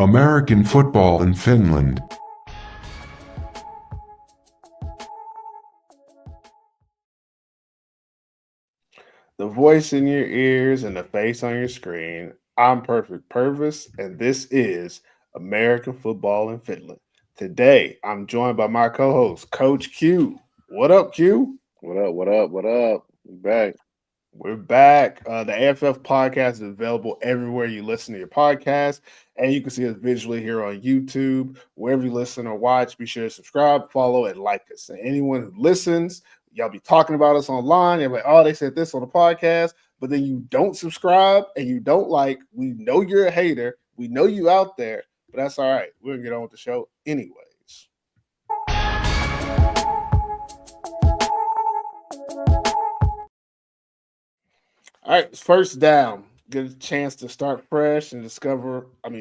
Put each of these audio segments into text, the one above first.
American football in Finland. The voice in your ears and the face on your screen. I'm Perfect Pervis, and this is American Football in Finland. Today, I'm joined by my co-host, Coach Q. What up, Q? What up? What up? What up? We back. We're back. The AFF podcast is available everywhere you listen to your podcast, and you can see us visually here on YouTube. Wherever you listen or watch, be sure to subscribe, follow, and like us. And anyone who listens, y'all be talking about us online. You're like, oh, they said this on the podcast, but then you don't subscribe and you don't like. We know you're a hater. We know you out there, but that's all right. We're gonna get on with the show anyways. All right, first down. Get a chance to start fresh and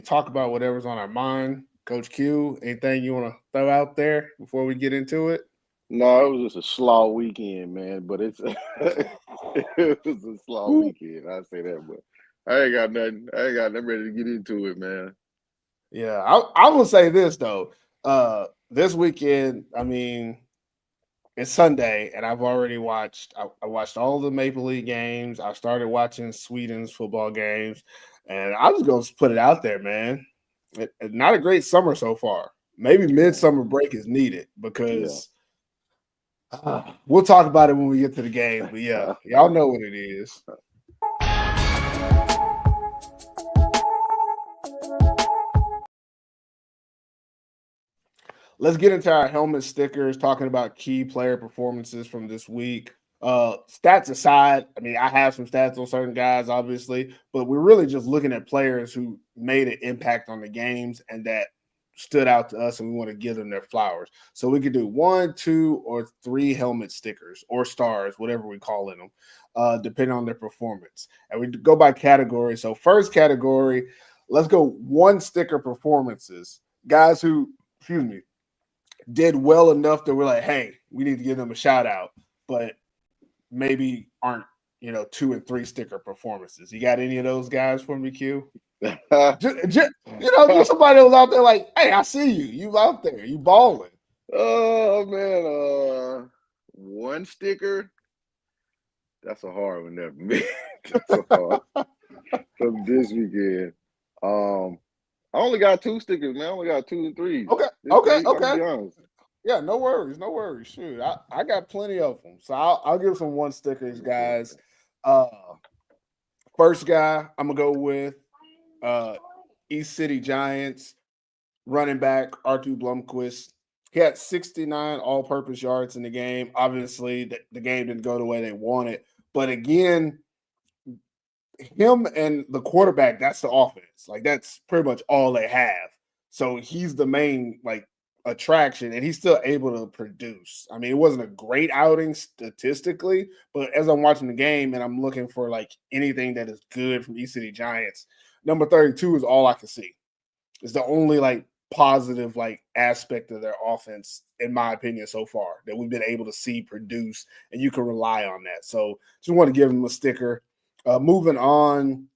talk about whatever's on our mind. Coach Q, anything you want to throw out there before we get into it? No, it was just a slaw weekend, man. But it's it was a slaw Ooh. weekend. I say that, but I ain't got nothing. I ain't got nothing ready to get into it, man. Yeah, I will say this though. This weekend, it's Sunday, and I've already watched. I watched all the Maple League games. I started watching Sweden's football games, and I was going to put it out there, man. Not a great summer so far. Maybe midsummer break is needed Yeah. because we'll talk about it when we get to the game. But yeah, y'all know what it is. Let's get into our helmet stickers, talking about key player performances from this week. Stats aside, I have some stats on certain guys, obviously, but we're really just looking at players who made an impact on the games and that stood out to us, and we want to give them their flowers. So we could do 1, 2, or 3 helmet stickers or stars, whatever we call them, depending on their performance. And we go by category. So first category, let's go 1 sticker performances. Guys who, did well enough that we're like, hey, we need to give them a shout out, but maybe aren't 2 and 3 sticker performances. You got any of those guys for me, Q? Just somebody that was out there like, hey, I see you. You out there. You balling. Oh man, one sticker. That's a hard one there for me. That's a hard from this weekend. I only got 2 stickers, man. I only got 2 and 3s. Okay. This Okay. week, I'm gonna Okay. be honest. Yeah, no worries. No worries. Shoot, I got plenty of them. So I'll give some 1 stickers, guys. Uh, First guy I'm going to go with East City Giants running back Artur Blomqvist. He had 69 all-purpose yards in the game. Obviously, the game didn't go the way they wanted. But again, him and the quarterback, that's the offense. Like, that's pretty much all they have. So he's the main, attraction, and he's still able to produce. It wasn't a great outing statistically, but as I'm watching the game and I'm looking for, anything that is good from East City Giants, number 32 is all I can see. It's the only, positive aspect of their offense, in my opinion, so far that we've been able to see produce, and you can rely on that. So just want to give them a sticker. Moving on,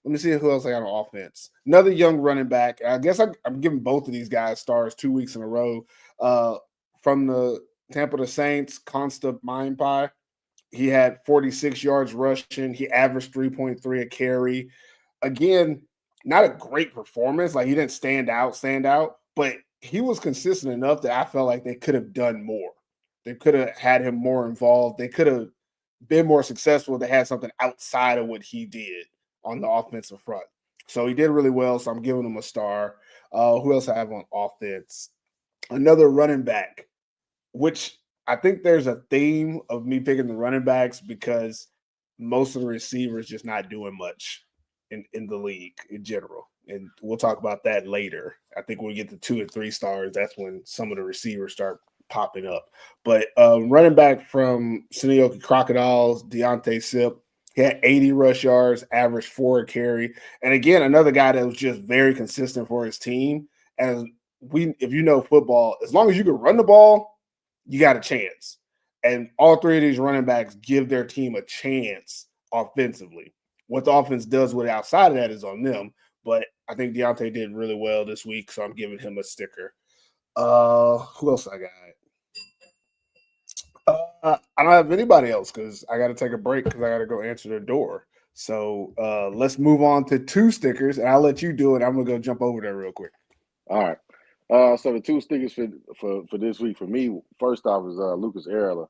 let me see who else I got on offense. Another young running back. I guess I'm giving both of these guys stars 2 weeks in a row. From the Tampa the Saints, Consta Mindpie. He had 46 yards rushing. He averaged 3.3 a carry. Again, not a great performance. Like, he didn't stand out, but he was consistent enough that I felt like they could have done more. They could have had him more involved. They could have been more successful if they had something outside of what he did on the offensive front. So he did really well. So I'm giving him a star. Who else I have on offense? Another running back, which I think there's a theme of me picking the running backs because most of the receivers just not doing much in the league in general. And we'll talk about that later. I think when we get to 2 and 3 stars, that's when some of the receivers start popping up. But running back from Suneoki Crocodiles, Deontay Sip, he had 80 rush yards, averaged 4 a carry. And again, another guy that was just very consistent for his team. And if you know football, as long as you can run the ball, you got a chance. And all 3 of these running backs give their team a chance offensively. What the offense does with it outside of that is on them. but I think Deontay did really well this week, so I'm giving him a sticker. Who else I got? I don't have anybody else because I got to take a break because I got to go answer the door. So let's move on to 2 stickers, and I'll let you do it. I'm gonna go jump over there real quick. All right. So the 2 stickers for this week for me, first off is Lucas Erla.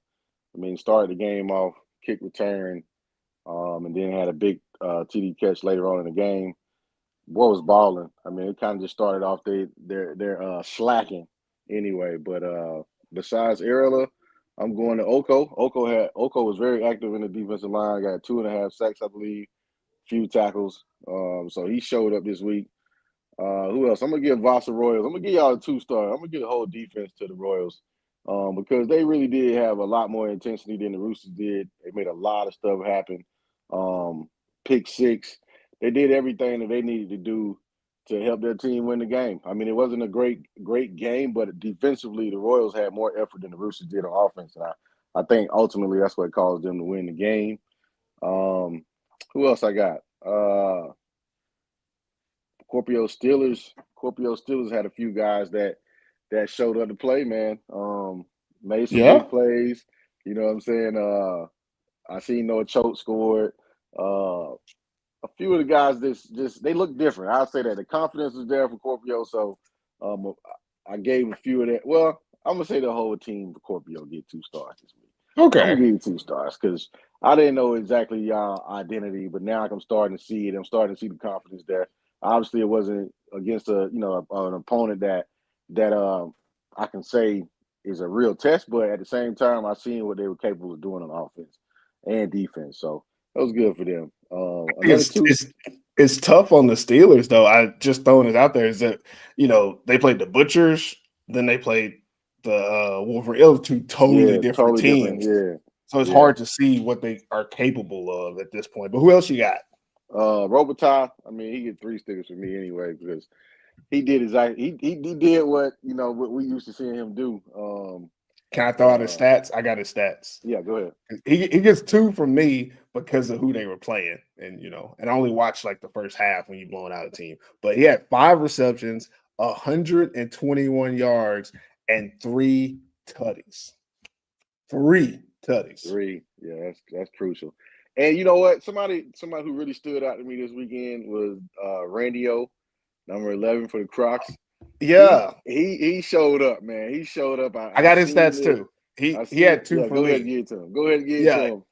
I mean, started the game off, kick return, and then had a big TD catch later on in the game. Boy was balling. I mean, it kind of just started off they're slacking anyway. But besides Erla, I'm going to Oko. Oko was very active in the defensive line. Got 2.5 sacks, I believe, few tackles. So he showed up this week. Who else? I'm gonna give Vasa Royals. I'm gonna give y'all a 2-star. I'm gonna give the whole defense to the Royals because they really did have a lot more intensity than the Roosters did. They made a lot of stuff happen. Pick 6. They did everything that they needed to do to help their team win the game. I mean, it wasn't a great game, but defensively, the Royals had more effort than the Roosters did on offense, and I think ultimately that's what caused them to win the game. Who else I got? Scorpio Steelers had a few guys that showed up to play, man. Made some big plays. You know what I'm saying? I seen Noah Choate scored. A few of the guys just they look different. I'll say that the confidence is there for Scorpio, so I gave a few of that. Well, I'm gonna say the whole team for Scorpio get 2 stars this week. Okay. I'm gonna give you 2 stars because I didn't know exactly y'all identity, but now I'm starting to see it. I'm starting to see the confidence there. Obviously, it wasn't against an opponent that I can say is a real test, but at the same time, I seen what they were capable of doing on offense and defense. So that was good for them. It's tough on the Steelers, though. I just throwing it out there is that they played the Butchers, then they played the Wolverines, 2 totally different teams. So it's hard to see what they are capable of at this point. But who else you got? Robitaille, I mean, he get 3 stickers for me anyway because he did exactly he did what we used to seeing him do. Can I throw out his stats? I got his stats. Yeah, go ahead. He gets 2 from me because of who they were playing, and I only watched like the first half when you blowing out a team. But he had 5 receptions, 121 yards, and 3 tutties. 3 tutties. 3, yeah, that's crucial. And you know what? Somebody who really stood out to me this weekend was Randy O, number 11 for the Crocs. Yeah, he showed up, man. He showed up. I got his stats too. He had 2 for me. Go ahead and give it to him. Go ahead and give it to him.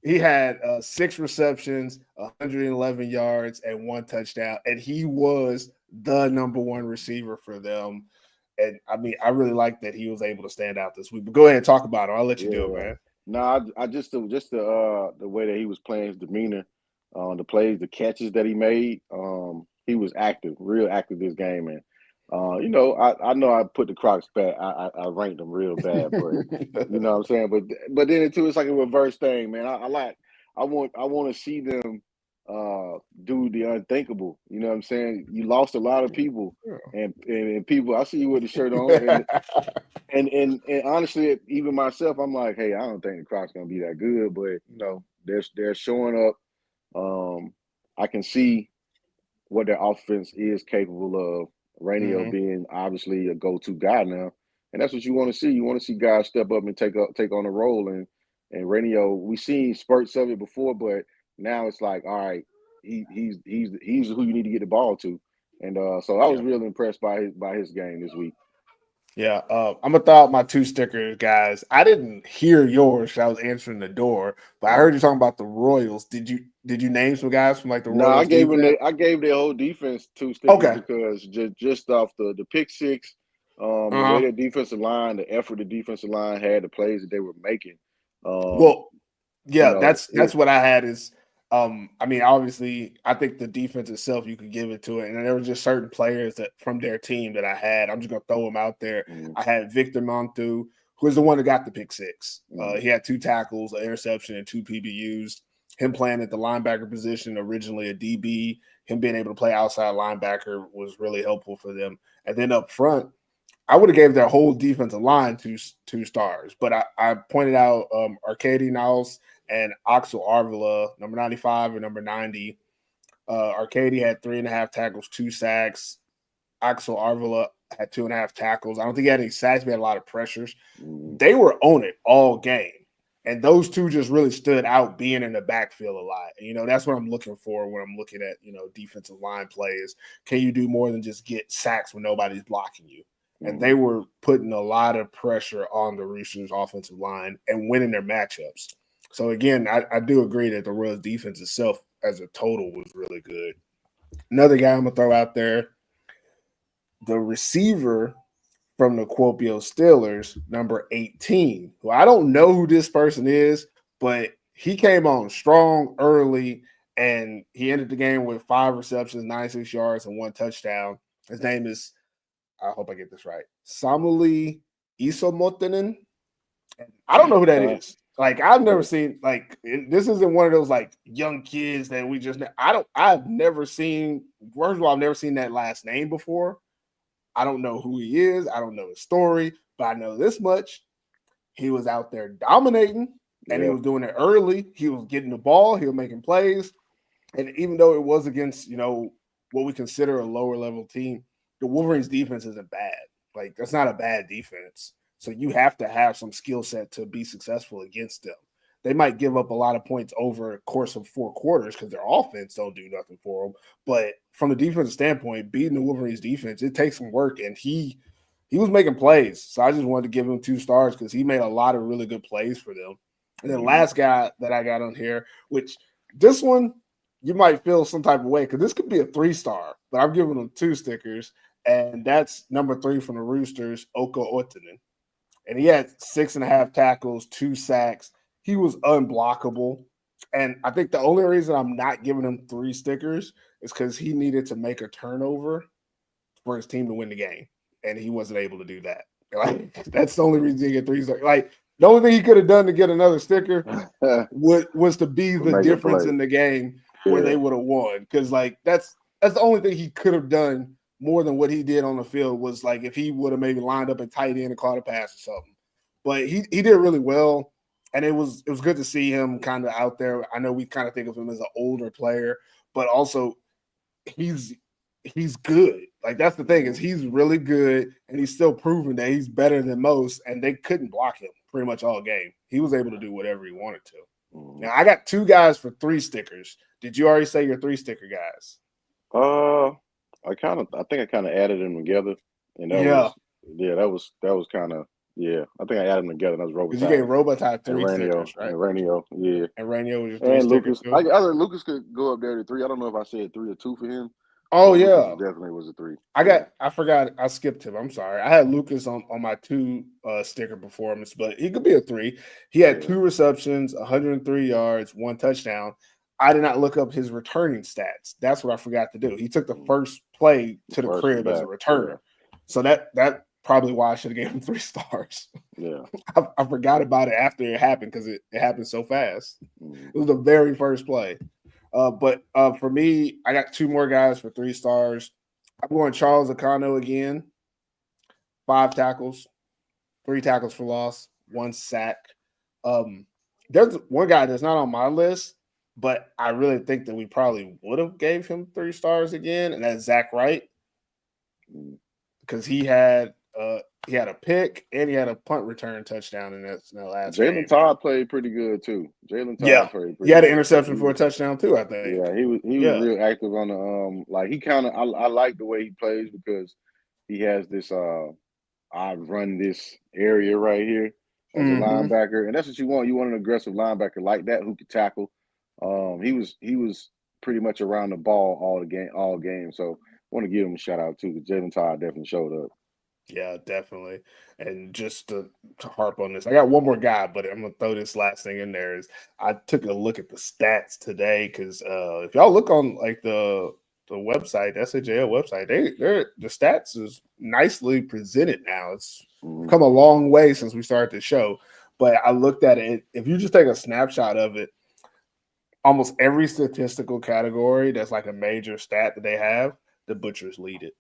He had 6 receptions, 111 yards, and 1 touchdown, and he was the number 1 receiver for them. And I mean, I really like that he was able to stand out this week. But go ahead and talk about him. I'll let you do it, man. No, I just the way that he was playing, his demeanor, the plays, the catches that he made. He was active, real active this game, man. I know I put the Crocs back. I ranked them real bad, but you know what I'm saying. But then it's like a reverse thing, man. I want to see them do the unthinkable. You know what I'm saying? You lost a lot of people, and people. I see you with the shirt on, and honestly, even myself, I'm like, hey, I don't think the Crocs gonna be that good, but they're showing up. I can see what their offense is capable of. Rainio being obviously a go-to guy now, and that's what you want to see. You want to see guys step up and take on a role. And Rainio, we've seen spurts of it before, but now it's like, all right, he's who you need to get the ball to. And so I was really impressed by his game this week. Yeah, I'm gonna throw out my 2 stickers, guys. I didn't hear yours. I was answering the door, but I heard you talking about the Royals. Did you name some guys from like the Royals? No, I gave their whole defense 2 stickers because just off the pick 6, the way their defensive line, the effort the defensive line had, the plays that they were making. That's what I had is. I mean, obviously, I think the defense itself, you could give it to it. And there were just certain players that from their team that I had. I'm just going to throw them out there. I had Victor Montu, who was the one that got the pick 6. He had 2 tackles, an interception, and 2 PBUs. Him playing at the linebacker position, originally a DB, him being able to play outside linebacker was really helpful for them. And then up front, I would have gave their whole defensive line 2 stars. But I pointed out Arcady Niles and Axel Arvila, number 95 and number 90. Arcady had 3.5 tackles, 2 sacks. Axel Arvila had 2.5 tackles. I don't think he had any sacks. We had a lot of pressures. They were on it all game. And those two just really stood out being in the backfield a lot. And, that's what I'm looking for when I'm looking at, defensive line plays. Can you do more than just get sacks when nobody's blocking you? And they were putting a lot of pressure on the Roosters offensive line and winning their matchups. So, again, I do agree that the Royals defense itself as a total was really good. Another guy I'm going to throw out there, the receiver from the Kuopio Steelers, number 18, who I don't know who this person is, but he came on strong early, and he ended the game with 5 receptions, 96 yards, and 1 touchdown. His name is, I hope I get this right, Samuli Isomotinen. I don't know who that is. Like, I've never seen, this isn't one of those, young kids that we just – I've never seen – first of all, I've never seen that last name before. I don't know who he is. I don't know his story, but I know this much. He was out there dominating, and he was doing it early. He was getting the ball. He was making plays. And even though it was against, what we consider a lower-level team, the Wolverines' defense isn't bad. That's not a bad defense. So you have to have some skill set to be successful against them. They might give up a lot of points over a course of 4 quarters because their offense don't do nothing for them. But from the defensive standpoint, beating the Wolverines defense, it takes some work. And he was making plays. So I just wanted to give him 2 stars because he made a lot of really good plays for them. And then last guy that I got on here, which this one you might feel some type of way because this could be a 3-star, but I'm giving him 2 stickers. And that's number 3 from the Roosters, Oka Ottinen. And he had 6.5 tackles, 2 sacks. He was unblockable. And I think the only reason I'm not giving him 3 stickers is because he needed to make a turnover for his team to win the game. And he wasn't able to do that. That's the only reason he get 3 stickers. The only thing he could have done to get another sticker was to be the difference in the game where they would have won. Because, that's the only thing he could have done more than what he did on the field was, if he would have maybe lined up and tight end and caught a pass or something. But he did really well. And it was good to see him kind of out there. I know we kind of think of him as an older player, but also he's good. That's the thing is he's really good, and he's still proving that he's better than most, and they couldn't block him pretty much all game. He was able to do whatever he wanted to. Now, I got 2 guys for 3 stickers. Did you already say your 3 sticker guys? I think I kind of added them together, and that was kind of. Yeah, I think I added them together. That was Robitaille. Because you gave Robitaille 3 stickers, right? And Rainio, yeah. And Rainio was just 3 and stickers. Lucas. I think Lucas could go up there to 3. I don't know if I said 3 or 2 for him. Oh, yeah. Lucas definitely was a 3. I forgot. I skipped him. I'm sorry. I had Lucas on my 2 sticker performance, but he could be a 3. He had 2 receptions, 103 yards, 1 touchdown. I did not look up his returning stats. That's what I forgot to do. He took the first play to the crib as a returner. Yeah. So that probably why I should have gave him 3 stars. Yeah. I forgot about it after it happened because it happened so fast. It was the very first play. But for me, I got 2 more guys for 3 stars. I'm going Charles Akano again. 5 tackles, 3 tackles for loss, 1 sack. There's one guy that's not on my list, but I really think that we probably would have gave him 3 stars again, and that's Zach Wright. Because he had a pick and he had a punt return touchdown in that last game. Jalen Todd played pretty good too. Jalen Todd played pretty good. He had an interception for a touchdown too, I think. Yeah, he was real active on the he kind of I like the way he plays because he has this I run this area right here as a linebacker, and that's what you want. You want an aggressive linebacker like that who can tackle. He was pretty much around the ball all game. So I want to give him a shout out too because Jalen Todd definitely showed up. Yeah, definitely. And just to harp on this, I got one more guy, but I'm gonna throw this last thing in there. Is I took a look at the stats today because if y'all look on the website, SAJL website, the stats is nicely presented now. It's come a long way since we started the show. But I looked at it. If you just take a snapshot of it, almost every statistical category that's like a major stat that they have, the Butchers lead it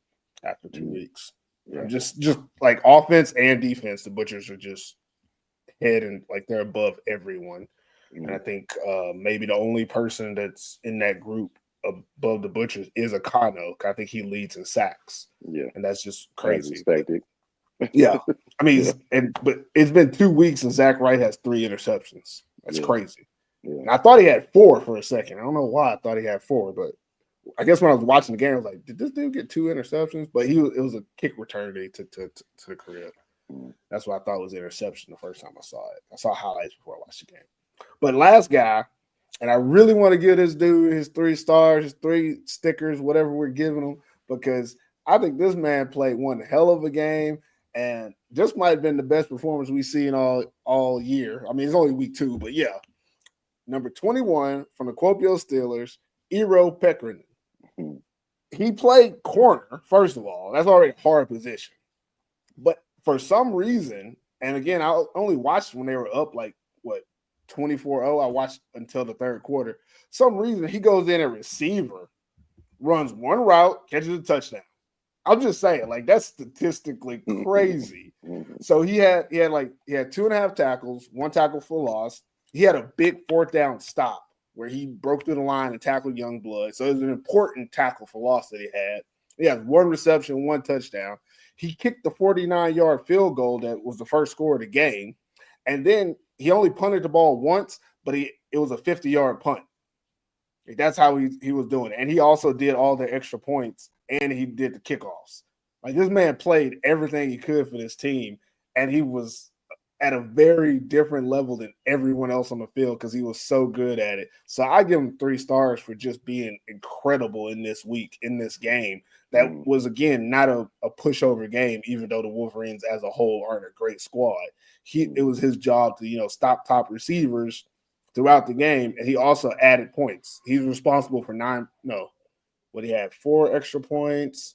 after 2 weeks. Yeah. Just like offense and defense, the Butchers are just head and they're above everyone. And I think maybe the only person that's in that group above the Butchers is Akano. I think he leads in sacks. Yeah. And that's just As crazy. expected. Yeah. I mean, Yeah. but it's been 2 weeks and Zach Wright has 3 interceptions. That's Yeah. crazy. Yeah. And I thought he had 4 for a second. I don't know why I thought he had 4, but I guess when I was watching the game, I was like, did this dude get 2 interceptions? But it was a kick return that he took to the crib. That's what I thought was interception the first time I saw it. I saw highlights before I watched the game. But last guy, and I really want to give this dude his 3 stars, his 3 stickers, whatever we're giving him, because I think this man played one hell of a game, and this might have been the best performance we've seen all year. I mean, it's only week 2, but yeah. Number 21 from the Kuopio Steelers, Eero Pekkarinen. He played corner, first of all. That's already a hard position. But for some reason, and again, I only watched when they were up 24-0. I watched until the third quarter. Some reason he goes in at receiver, runs one route, catches a touchdown. I'm just saying, that's statistically crazy. So he had 2.5 tackles, 1 tackle for loss. He had a big 4th down stop where he broke through the line and tackled Youngblood. So it was an important tackle for loss that he had. He has 1 reception, 1 touchdown. He kicked the 49-yard field goal that was the first score of the game. And then he only punted the ball once, but it was a 50-yard punt. That's how he was doing it. And he also did all the extra points, and he did the kickoffs. This man played everything he could for this team, and he was at a very different level than everyone else on the field because he was so good at it. So I give him 3 stars for just being incredible in this week, in this game. That was, again, not a pushover game, even though the Wolverines as a whole aren't a great squad. It was his job to, stop top receivers throughout the game, and he also added points. He's responsible for 4 extra points.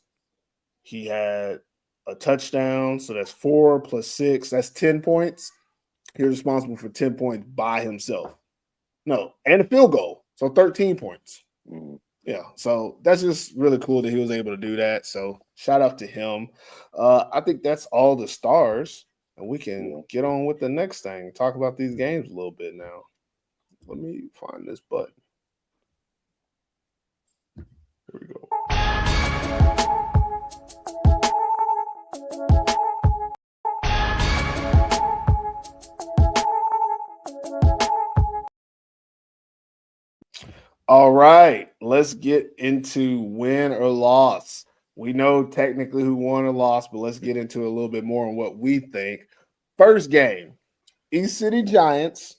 He had a touchdown, so that's 4 plus 6. That's 10 points. He was responsible for 10 points by himself. And a field goal, so 13 points. Yeah, so that's just really cool that he was able to do that. So shout out to him. I think that's all the stars, and we can get on with the next thing. Talk about these games a little bit now. Let me find this button. Here we go. All right, let's get into win or loss. We know technically who won or lost, but let's get into a little bit more on what we think. First game, East City Giants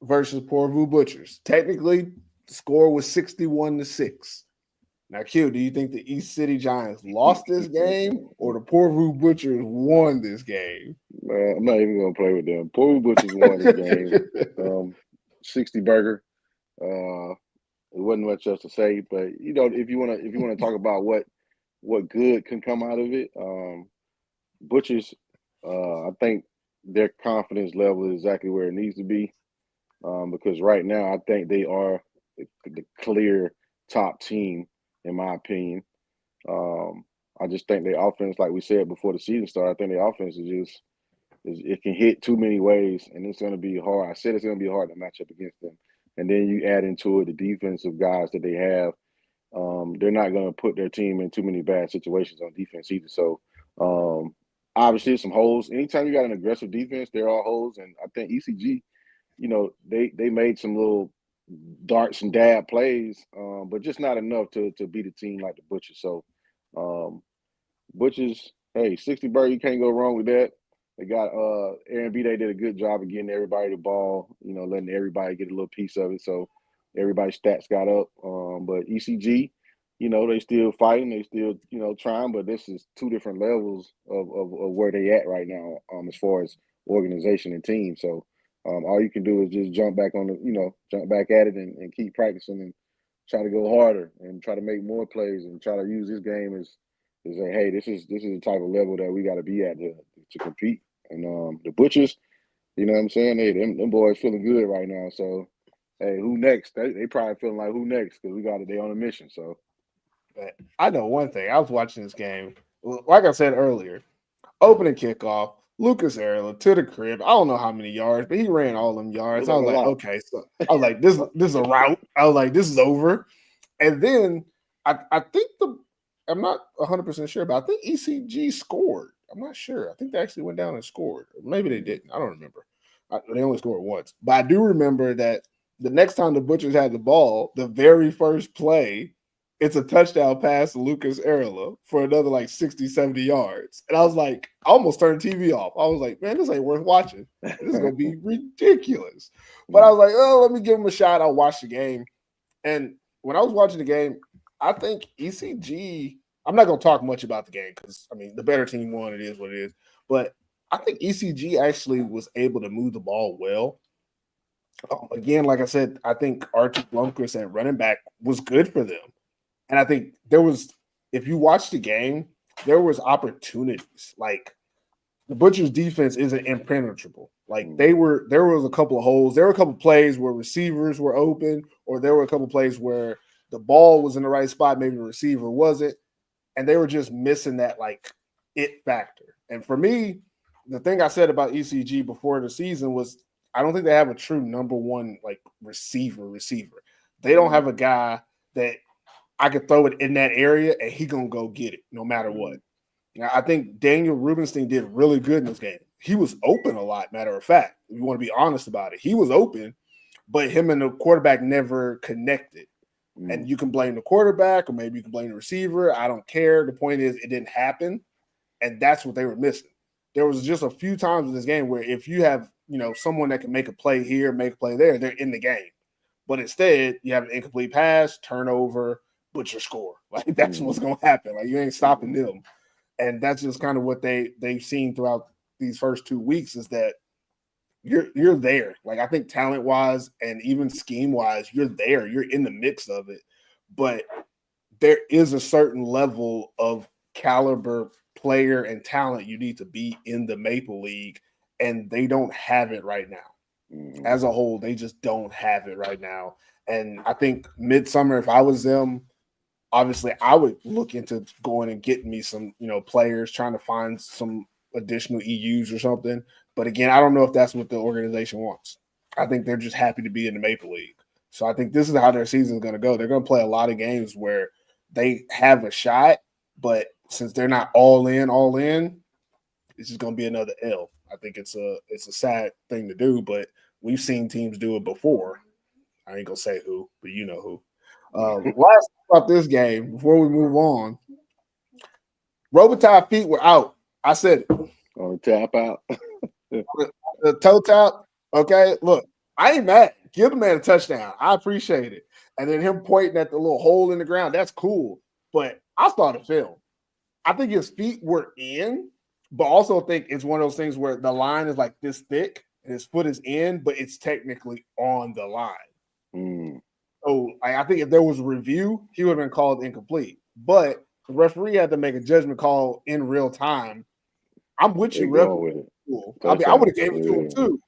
versus Porvoo Butchers. Technically, the score was 61-6. Now, Q, do you think the East City Giants lost this game or the Porvoo Butchers won this game? I'm not even going to play with them. Porvoo Butchers won this game. 60 burger. It wasn't much else to say, but if you want to talk about what good can come out of it, Butchers, I think their confidence level is exactly where it needs to be, because right now I think they are the clear top team in my opinion. I just think their offense, like we said before the season started, I think their offense it can hit too many ways, and it's going to be hard. I said it's going to be hard to match up against them. And then you add into it the defensive guys that they have. They're not going to put their team in too many bad situations on defense either. So, obviously, some holes. Anytime you got an aggressive defense, there are holes. And I think ECG, they made some little darts and dab plays, but just not enough to beat a team like the Butchers. So, Butchers, hey, 60 bird, you can't go wrong with that. They got Aaron B. They did a good job of getting everybody the ball, letting everybody get a little piece of it. So everybody's stats got up. But ECG, they still fighting, they still, trying, but this is 2 different levels of where they at right now, as far as organization and team. So all you can do is just jump back on jump back at it and keep practicing and try to go harder and try to make more plays and try to use this game as say, hey, this is the type of level that we got to be at to compete. And the Butchers, you know what I'm saying? Hey, them boys feeling good right now. So, hey, who next? They probably feeling like who next because they on a mission. So, I know one thing. I was watching this game. Like I said earlier, opening kickoff, Lucas Erla to the crib. I don't know how many yards, but he ran all them yards. I was like, okay. So I was like, this is a route. I was like, this is over. And then I think I'm not 100% sure, but I think ECG scored. I'm not sure. I think they actually went down and scored. Maybe they didn't. I don't remember. They only scored once. But I do remember that the next time the Butchers had the ball, the very first play, it's a touchdown pass to Lucas Arela for another like 60, 70 yards. And I was like, I almost turned the TV off. I was like, man, this ain't worth watching. This is going to be ridiculous. But I was like, oh, let me give him a shot. I'll watch the game. And when I was watching the game, I think ECG, I'm not going to talk much about the game because, I mean, the better team won. It is what it is. But I think ECG actually was able to move the ball well. Again, like I said, I think Archie Blomqvist at running back was good for them. And I think there was, if you watch the game, there was opportunities. Like the Butchers defense isn't impenetrable. Like there was a couple of holes. There were a couple of plays where receivers were open, or there were a couple of plays where the ball was in the right spot, maybe the receiver wasn't, and they were just missing that like it factor. And for me, the thing I said about ECG before the season was I don't think they have a true number one like receiver. They don't have a guy that I could throw it in that area and he gonna go get it no matter what. Now, I think Daniel Rubenstein did really good in this game. He was open a lot, matter of fact. If you want to be honest about it, he was open, but him and the quarterback never connected. And you can blame the quarterback or maybe you can blame the receiver. I don't care. The point is it didn't happen, and that's what they were missing. There was just a few times in this game where if you have, someone that can make a play here, make a play there, they're in the game. But instead, you have an incomplete pass, turnover, Butcher score. Like that's what's going to happen. Like you ain't stopping them. And that's just kind of what they've seen throughout these first 2 weeks is that you're there. Like I think talent wise and even scheme wise, you're there. You're in the mix of it. But there is a certain level of caliber player and talent you need to be in the Maple League, and they don't have it right now. As a whole, they just don't have it right now. And I think midsummer, if I was them, obviously I would look into going and getting me some, players, trying to find some additional EUs or something. But again, I don't know if that's what the organization wants. I think they're just happy to be in the Maple League. So I think this is how their season is going to go. They're going to play a lot of games where they have a shot, but since they're not all in, it's just going to be another L. I think it's a sad thing to do, but we've seen teams do it before. I ain't going to say who, but you know who. Last about this game, before we move on, Robitaille feet were out. I said it. On tap out. The toe tap, okay? Look, I ain't mad. Give the man a touchdown. I appreciate it. And then him pointing at the little hole in the ground, that's cool. But I saw the film. I think his feet were in, but also think it's one of those things where the line is like this thick and his foot is in, but it's technically on the line. So I think if there was a review, he would have been called incomplete. But the referee had to make a judgment call in real time. I'm with you, referee. I mean, I would have gave it to him too.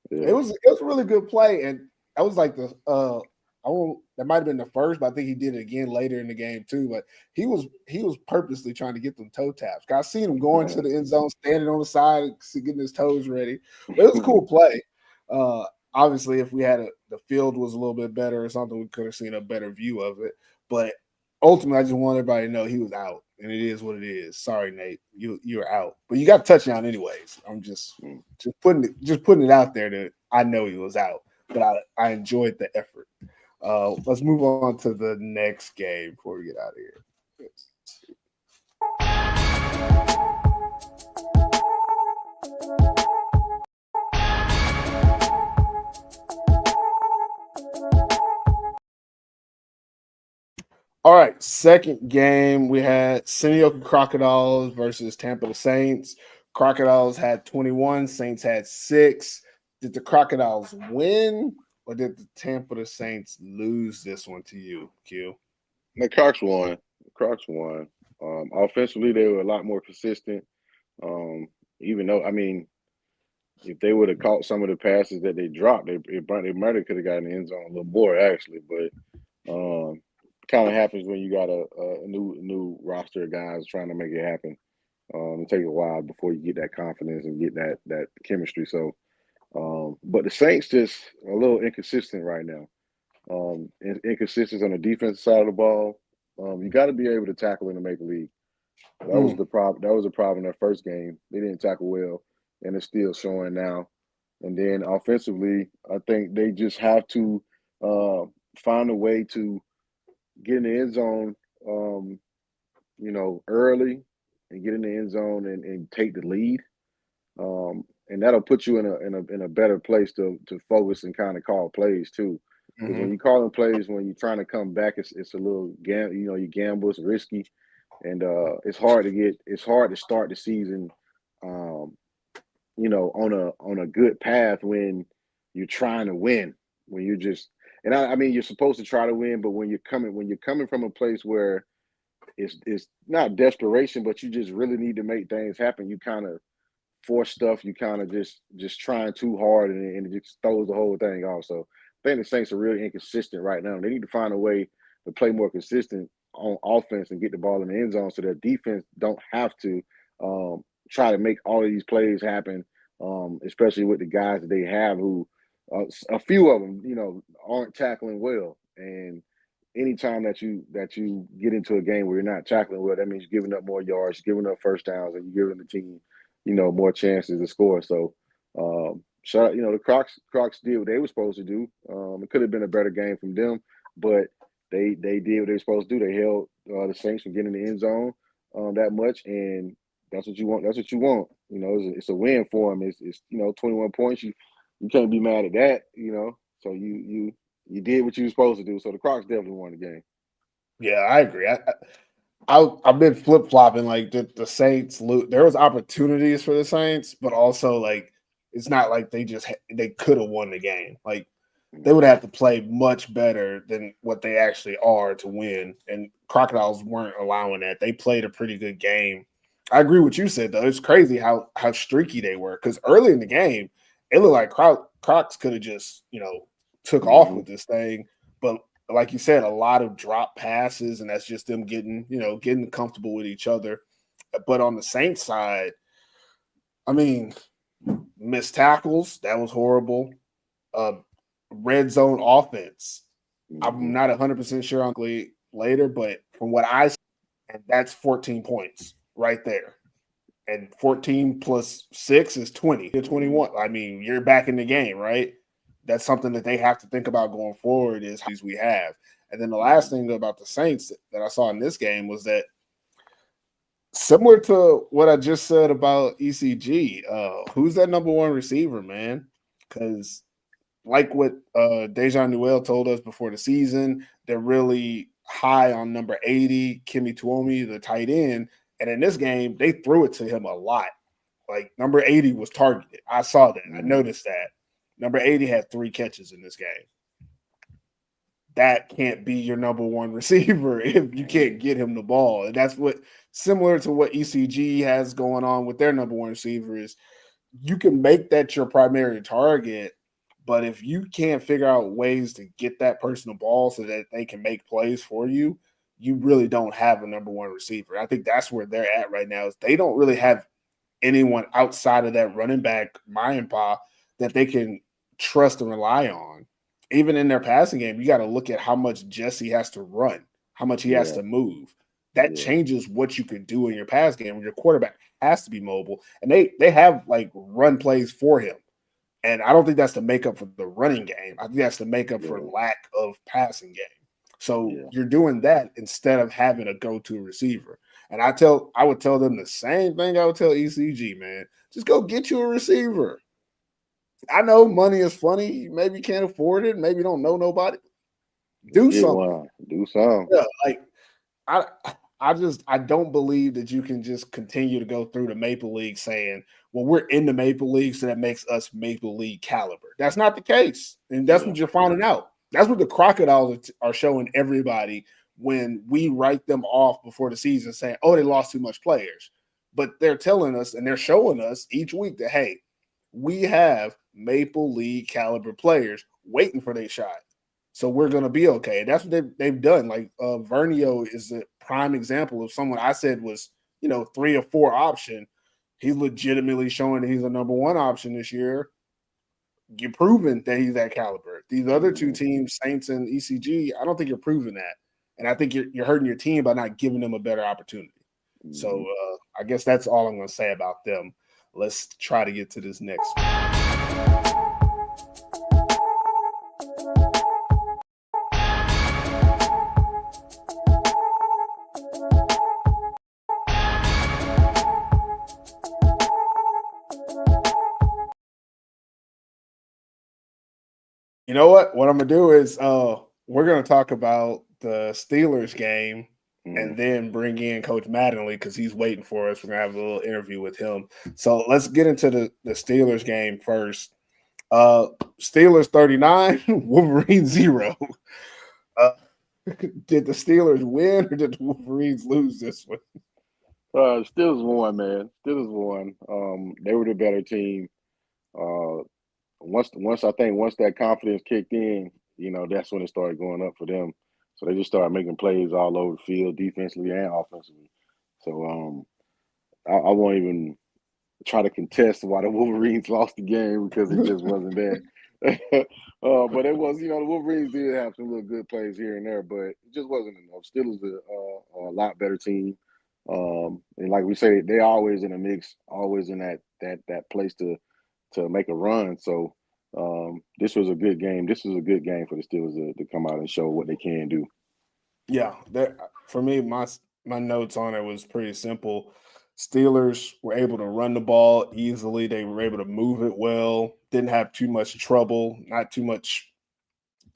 Yeah. It was a really good play, and that was like that might have been the first, but I think he did it again later in the game too. But he was purposely trying to get them toe taps. I seen him going to the end zone, standing on the side, getting his toes ready. But it was a cool play. Obviously, if we had the field was a little bit better or something, we could have seen a better view of it. But ultimately, I just want everybody to know he was out, and it is what it is. Sorry, Nate, you're out, but you got a touchdown anyways. I'm just putting it out there that I know he was out, but I enjoyed the effort. Let's move on to the next game before we get out of here. All right, second game, we had San Diego Crocodiles versus Tampa the Saints. Crocodiles had 21, Saints had 6. Did the Crocodiles win, or did the Tampa the Saints lose this one to you, Q? The Crocs won. Offensively, they were a lot more consistent. Even though, I mean, if they would have caught some of the passes that they dropped, they might have could have gotten the end zone a little more, actually. But kind of happens when you got a new roster of guys trying to make it happen. It takes a while before you get that confidence and get that chemistry. So, but the Saints just a little inconsistent right now. Inconsistency on the defensive side of the ball. You got to be able to tackle in the Maple League. That was the problem. That was a problem in their first game. They didn't tackle well, and it's still showing now. And then offensively, I think they just have to find a way to get in the end zone, early and get in the end zone and take the lead. And that'll put you in a better place to focus and kind of call plays too. Because when you're calling plays, when you're trying to come back, it's a little you gamble, it's risky, and it's hard to start the season, on a good path when you're trying to win. When you're just, and I mean, you're supposed to try to win, but when you're coming from a place where it's not desperation, but you just really need to make things happen, you kind of force stuff. You kind of just trying too hard, and it just throws the whole thing off. So I think the Saints are really inconsistent right now. They need to find a way to play more consistent on offense and get the ball in the end zone so that defense don't have to try to make all of these plays happen, especially with the guys that they have who a few of them, aren't tackling well. And anytime that you get into a game where you're not tackling well, that means you're giving up more yards, giving up first downs, and you're giving the team, more chances to score. So, shout out, the Crocs did what they were supposed to do. It could have been a better game from them, but they did what they were supposed to do. They held the Saints from getting in the end zone that much, and that's what you want. That's what you want. It's a win for them. It's 21 points. You can't be mad at that. So you did what you were supposed to do. So the Crocs definitely won the game. Yeah, I agree. I've been flip flopping. Like the Saints, there was opportunities for the Saints, but also like it's not like they could have won the game. Like they would have to play much better than what they actually are to win. And Crocodiles weren't allowing that. They played a pretty good game. I agree with what you said though. It's crazy how streaky they were because early in the game it looked like Crocs could have just took off with this thing, but like you said, a lot of drop passes, and that's just them getting comfortable with each other. But on the Saints side, I mean, missed tackles, that was horrible. Red zone offense. I'm not 100% sure on later, but from what I see, and that's 14 points right there. And 14 plus 6 is 20. 21. I mean, you're back in the game, right? That's something that they have to think about going forward is how we have. And then the last thing about the Saints that I saw in this game was that similar to what I just said about ECG, who's that number one receiver, man? Because like what Dejan Newell told us before the season, they're really high on number 80, Kimi Tuomi, the tight end. And in this game, they threw it to him a lot. Like number 80 was targeted. I saw that. I noticed that. Number 80 had 3 catches in this game. That can't be your number one receiver if you can't get him the ball. And that's similar to what ECG has going on with their number one receiver is you can make that your primary target, but if you can't figure out ways to get that person the ball so that they can make plays for you, you really don't have a number one receiver. I think that's where they're at right now is they don't really have anyone outside of that running back, Mayimpa, that they can trust and rely on. Even in their passing game, you got to look at how much Jesse has to run, how much he has to move. That changes what you can do in your pass game when your quarterback has to be mobile. And they have like run plays for him. And I don't think that's to make up for the running game. I think that's to make up for lack of passing game. So you're doing that instead of having a go-to receiver. And I would tell them the same thing I would tell ECG, man. Just go get you a receiver. I know money is funny. Maybe you can't afford it. Maybe you don't know nobody. Do something. Do something. Yeah, like I don't believe that you can just continue to go through the Maple League saying, well, we're in the Maple League, so that makes us Maple League caliber. That's not the case. And that's what you're finding out. That's what the Crocodiles are showing everybody when we write them off before the season saying, oh, they lost too much players. But they're telling us and they're showing us each week that, hey, we have Maple League caliber players waiting for their shot. So we're going to be okay. That's what they've done. Like Vernio is a prime example of someone I said was, 3 or 4 option. He's legitimately showing that he's a number 1 option this year. You're proving that he's that caliber. These other two teams, Saints and ECG, I don't think you're proving that. And I think you're hurting your team by not giving them a better opportunity. So I guess that's all I'm going to say about them. Let's try to get to this next one. You know what? What I'm going to do is we're going to talk about the Steelers game and then bring in Coach Madden because he's waiting for us. We're going to have a little interview with him. So let's get into the Steelers game first. Steelers 39, Wolverines 0. Did the Steelers win or did the Wolverines lose this one? Steelers won, man. Steelers won. They were the better team. Once that confidence kicked in, that's when it started going up for them. So they just started making plays all over the field, defensively and offensively. So I won't even try to contest why the Wolverines lost the game because it just wasn't bad. But it was, the Wolverines did have some little good plays here and there, but it just wasn't enough. Steelers a lot better team. And like we say, they're always in a mix, always in that place to make a run. So this was a good game. This was a good game for the Steelers to come out and show what they can do. Yeah, for me, my notes on it was pretty simple. Steelers were able to run the ball easily. They were able to move it well. Didn't have too much trouble. Not too much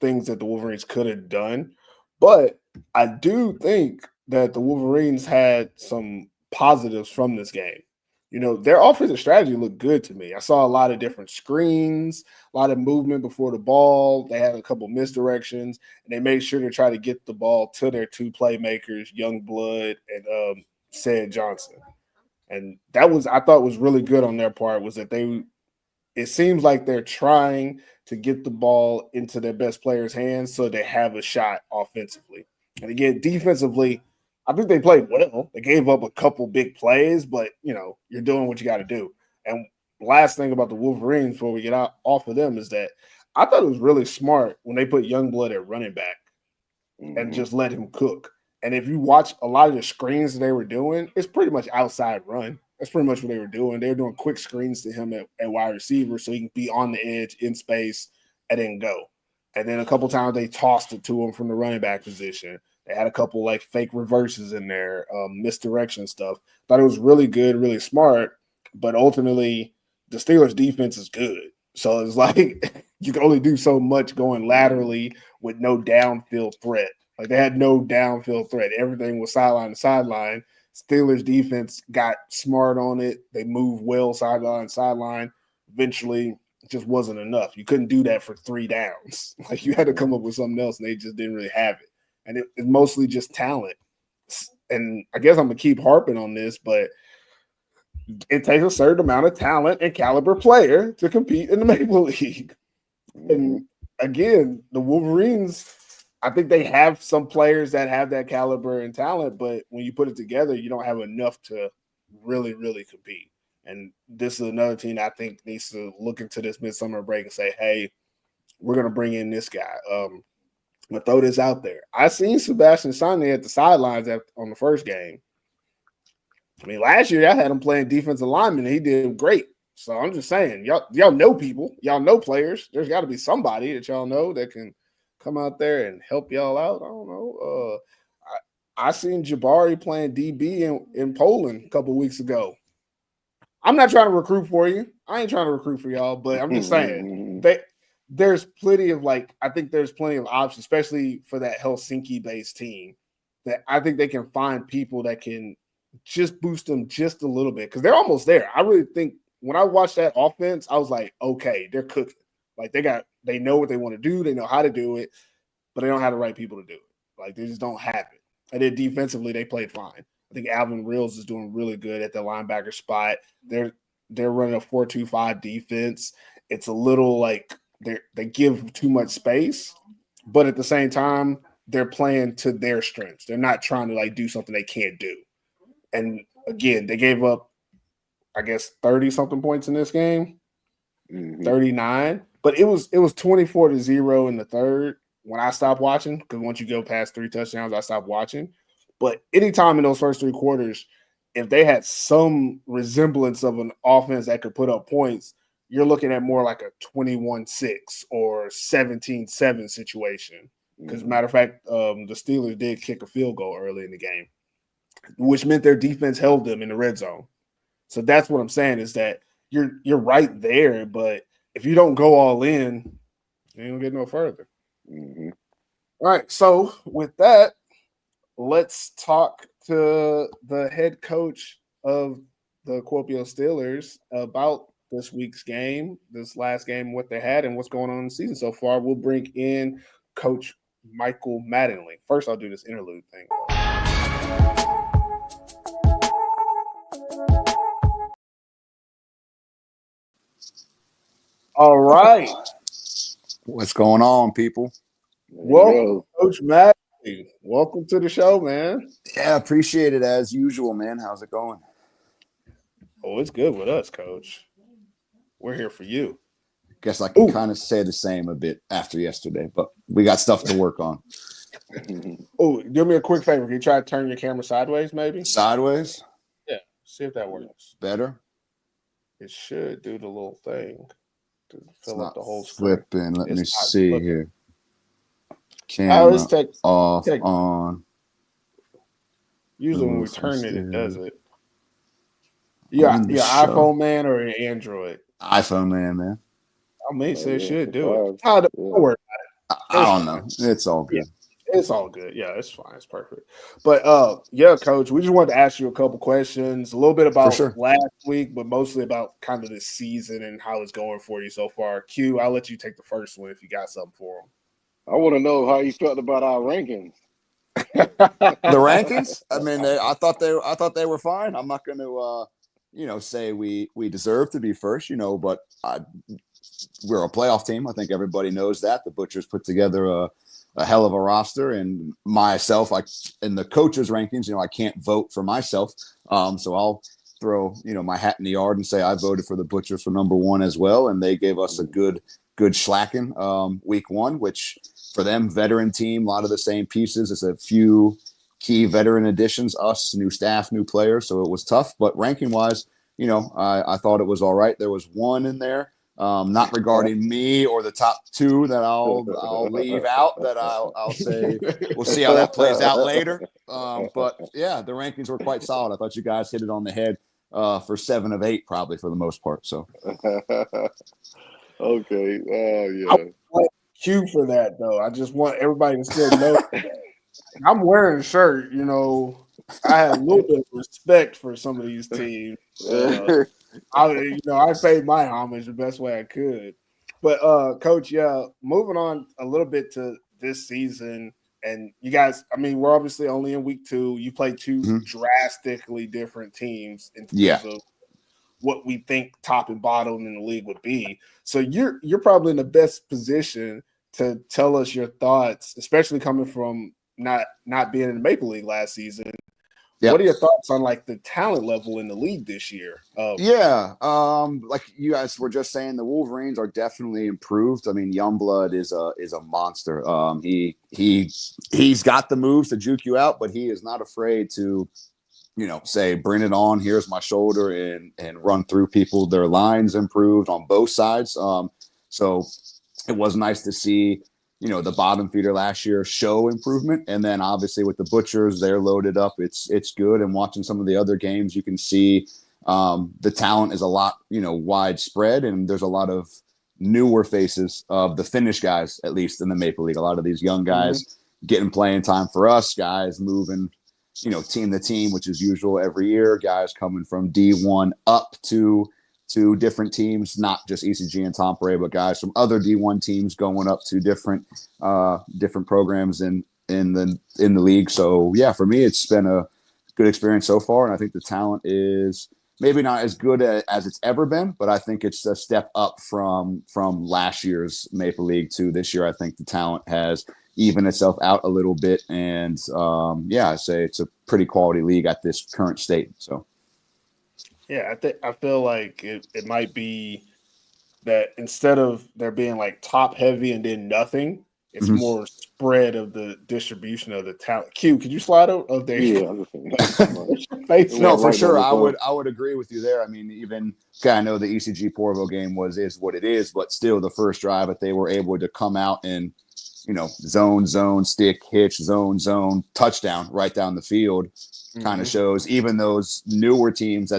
things that the Wolverines could have done. But I do think that the Wolverines had some positives from this game. Their offensive strategy looked good to me. I saw a lot of different screens, a lot of movement before the ball. They had a couple misdirections, and they made sure to try to get the ball to their two playmakers, Youngblood and Said Johnson. And that I thought was really good on their part was that it seems like they're trying to get the ball into their best players' hands so they have a shot offensively. And again, defensively, I think they played well. They gave up a couple big plays, but, you're doing what you got to do. And last thing about the Wolverines before we get off of them is that I thought it was really smart when they put Youngblood at running back and just let him cook. And if you watch a lot of the screens that they were doing, it's pretty much outside run. That's pretty much what they were doing. They were doing quick screens to him at wide receiver so he can be on the edge in space and then go. And then a couple times they tossed it to him from the running back position. They had a couple like fake reverses in there, misdirection stuff. Thought it was really good, really smart. But ultimately, the Steelers' defense is good. So it's like you can only do so much going laterally with no downfield threat. Like they had no downfield threat. Everything was sideline to sideline. Steelers defense got smart on it. They moved well sideline to sideline. Eventually, it just wasn't enough. You couldn't do that for 3 downs. Like you had to come up with something else, and they just didn't really have it. And it's mostly just talent. And I guess I'm going to keep harping on this, but it takes a certain amount of talent and caliber player to compete in the Maple League. And again, the Wolverines, I think they have some players that have that caliber and talent, but when you put it together, you don't have enough to really, really compete. And this is another team I think needs to look into this midsummer break and say, hey, we're going to bring in this guy. I'm going to throw this out there. I seen Sebastian Sane at the sidelines on the first game. I mean, last year I had him playing defensive lineman, and he did great. So I'm just saying, y'all know people. Y'all know players. There's got to be somebody that y'all know that can come out there and help y'all out. I don't know. I seen Jabari playing DB in Poland a couple weeks ago. I'm not trying to recruit for you. I ain't trying to recruit for y'all, but I'm just saying there's plenty of I think there's plenty of options, especially for that Helsinki-based team, that I think they can find people that can just boost them just a little bit because they're almost there. I really think when I watched that offense, I was like, okay, they're cooking. Like they know what they want to do. They know how to do it, but they don't have the right people to do it. Like they just don't have it. And then defensively, they played fine. I think Alvin Reels is doing really good at the linebacker spot. They're running a 4-2-5 defense. It's a little like they give too much space, but at the same time, they're playing to their strengths. They're not trying to do something they can't do. And again, they gave up, I guess, 30-something points in this game, 39. But it was 24-0 in the third when I stopped watching, because once you go past 3 touchdowns, I stopped watching. But anytime in those first 3 quarters, if they had some resemblance of an offense that could put up points, you're looking at more like a 21-6 or 17-7 situation. Because, matter of fact, the Steelers did kick a field goal early in the game, which meant their defense held them in the red zone. So that's what I'm saying, is that you're right there, but if you don't go all in, you don't get no further. Mm-hmm. All right, so with that, let's talk to the head coach of the Kuopio Steelers about this week's game, this last game, what they had, and what's going on in the season so far. We'll bring in Coach Michael Madden. First, I'll do this interlude thing. All right. What's going on, people? Welcome, Coach Madden. Welcome to the show, man. Yeah, appreciate it as usual, man. How's it going? Oh, it's good with us, Coach. We're here for you. Guess I can kind of say the same a bit after yesterday, but we got stuff to work on. Oh, do me a quick favor. Can you try to turn your camera sideways, maybe? Sideways? Yeah. See if that works. Better? It should do the little thing to fill up the whole screen. Flipping. Let me see flipping here. Camera off, take, on. Usually when we turn it, it does it. Yeah, your iPhone man or your Android? iPhone man. I may say it should do it. Don't worry about it. I don't know. It's all good. Yeah, it's all good. Yeah, it's fine. It's perfect. But yeah, Coach, we just wanted to ask you a couple questions, a little bit about last week, but mostly about kind of this season and how it's going for you so far. Q, I'll let you take the first one if you got something for them. I want to know how you felt about our rankings. The rankings? I mean, I thought they were fine. I'm not going to, say we deserve to be first, but we're a playoff team. I think everybody knows that. The Butchers put together a hell of a roster, and myself, in the coaches' rankings, I can't vote for myself. So I'll throw, my hat in the yard and say I voted for the Butchers for number 1 as well, and they gave us a good schlacking week 1, which for them, veteran team, a lot of the same pieces. It's a few key veteran additions, us, new staff, new players. So it was tough, but ranking wise, I thought it was all right. There was one in there, not regarding me or the top 2 that I'll leave out, that I'll say, we'll see how that plays out later. But yeah, the rankings were quite solid. I thought you guys hit it on the head for 7 of 8, probably for the most part. So. Okay. Yeah. Q for that though. I just want everybody to still know I'm wearing a shirt. I have a little bit of respect for some of these teams. I paid my homage the best way I could. But Coach, moving on a little bit to this season, and you guys, we're obviously only in week 2. You play 2 drastically different teams in terms of what we think top and bottom in the league would be. So you're probably in the best position to tell us your thoughts, especially coming from not being in the Maple League last season. Yep. What are your thoughts on the talent level in the league this year? Like you guys were just saying, the Wolverines are definitely improved. Youngblood is a monster. He's got the moves to juke you out, but he is not afraid to say, bring it on, here's my shoulder, and run through people. Their lines improved on both sides. So it was nice to see, the bottom feeder last year show improvement. And then obviously with the Butchers, they're loaded up. It's good. And watching some of the other games, you can see the talent is a lot, widespread. And there's a lot of newer faces of the Finnish guys, at least in the Maple League. A lot of these young guys getting playing time for us, guys moving team to team, which is usual every year. Guys coming from D1 up to different teams, not just ECG and Tampere, but guys from other D1 teams going up to different programs in the league. So yeah, for me, it's been a good experience so far, and I think the talent is maybe not as good as it's ever been, but I think it's a step up from last year's Maple League to this year. I think the talent has even itself out a little bit, and I say it's a pretty quality league at this current state. So I feel like it might be that instead of there being like top heavy and then nothing, it's Mhm. more spread of the distribution of the talent. Q, could you slide out of there? Yeah, I'm just saying. Face It No, was for right sure. on the I would agree with you there. I mean, even I know the ECG Porville game is what it is, but still the first drive that they were able to come out and zone, stick, hitch, zone, touchdown right down the field kind of shows even those newer teams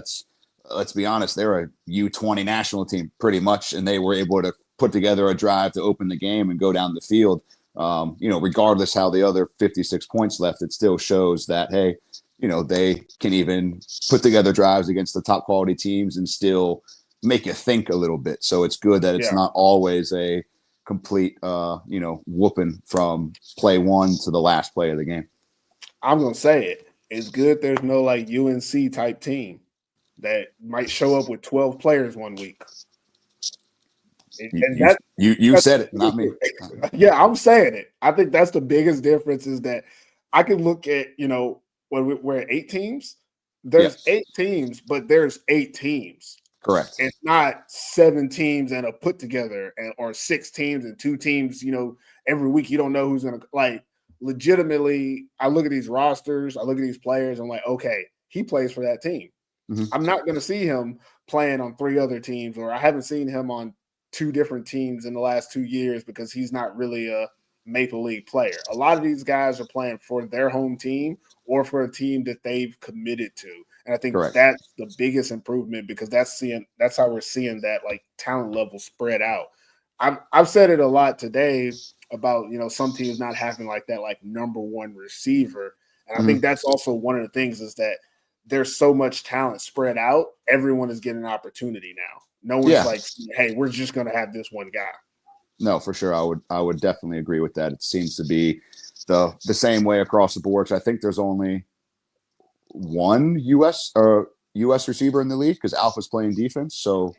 let's be honest, they're a U20 national team pretty much, and they were able to put together a drive to open the game and go down the field. Regardless how the other 56 points left, it still shows that, hey, they can even put together drives against the top quality teams and still make you think a little bit. So it's good that it's not always a complete, whooping from play one to the last play of the game. I'm going to say it. It's good there's no like UNC type team that might show up with 12 players one week. You said it, not me. Yeah, I'm saying it. I think that's the biggest difference is that I can look at, when we're at 8 teams, there's 8 teams, but there's 8 teams. Correct. It's not 7 teams and a put together or 6 teams and 2 teams, every week you don't know who's going to like legitimately. I look at these rosters, I look at these players, I'm like, okay, he plays for that team. Mm-hmm. I'm not going to see him playing on 3 other teams, or I haven't seen him on 2 different teams in the last 2 years because he's not really a Maple League player. A lot of these guys are playing for their home team or for a team that they've committed to. And I think that's the biggest improvement because that's how we're seeing that like talent level spread out. I've said it a lot today about, some teams not having like that like number one receiver. And I think that's also one of the things is that there's so much talent spread out. Everyone is getting an opportunity now. No one's like, hey, we're just going to have this one guy. No, for sure. I would definitely agree with that. It seems to be the same way across the board. I think there's only one U.S. receiver in the league because Alpha's playing defense. So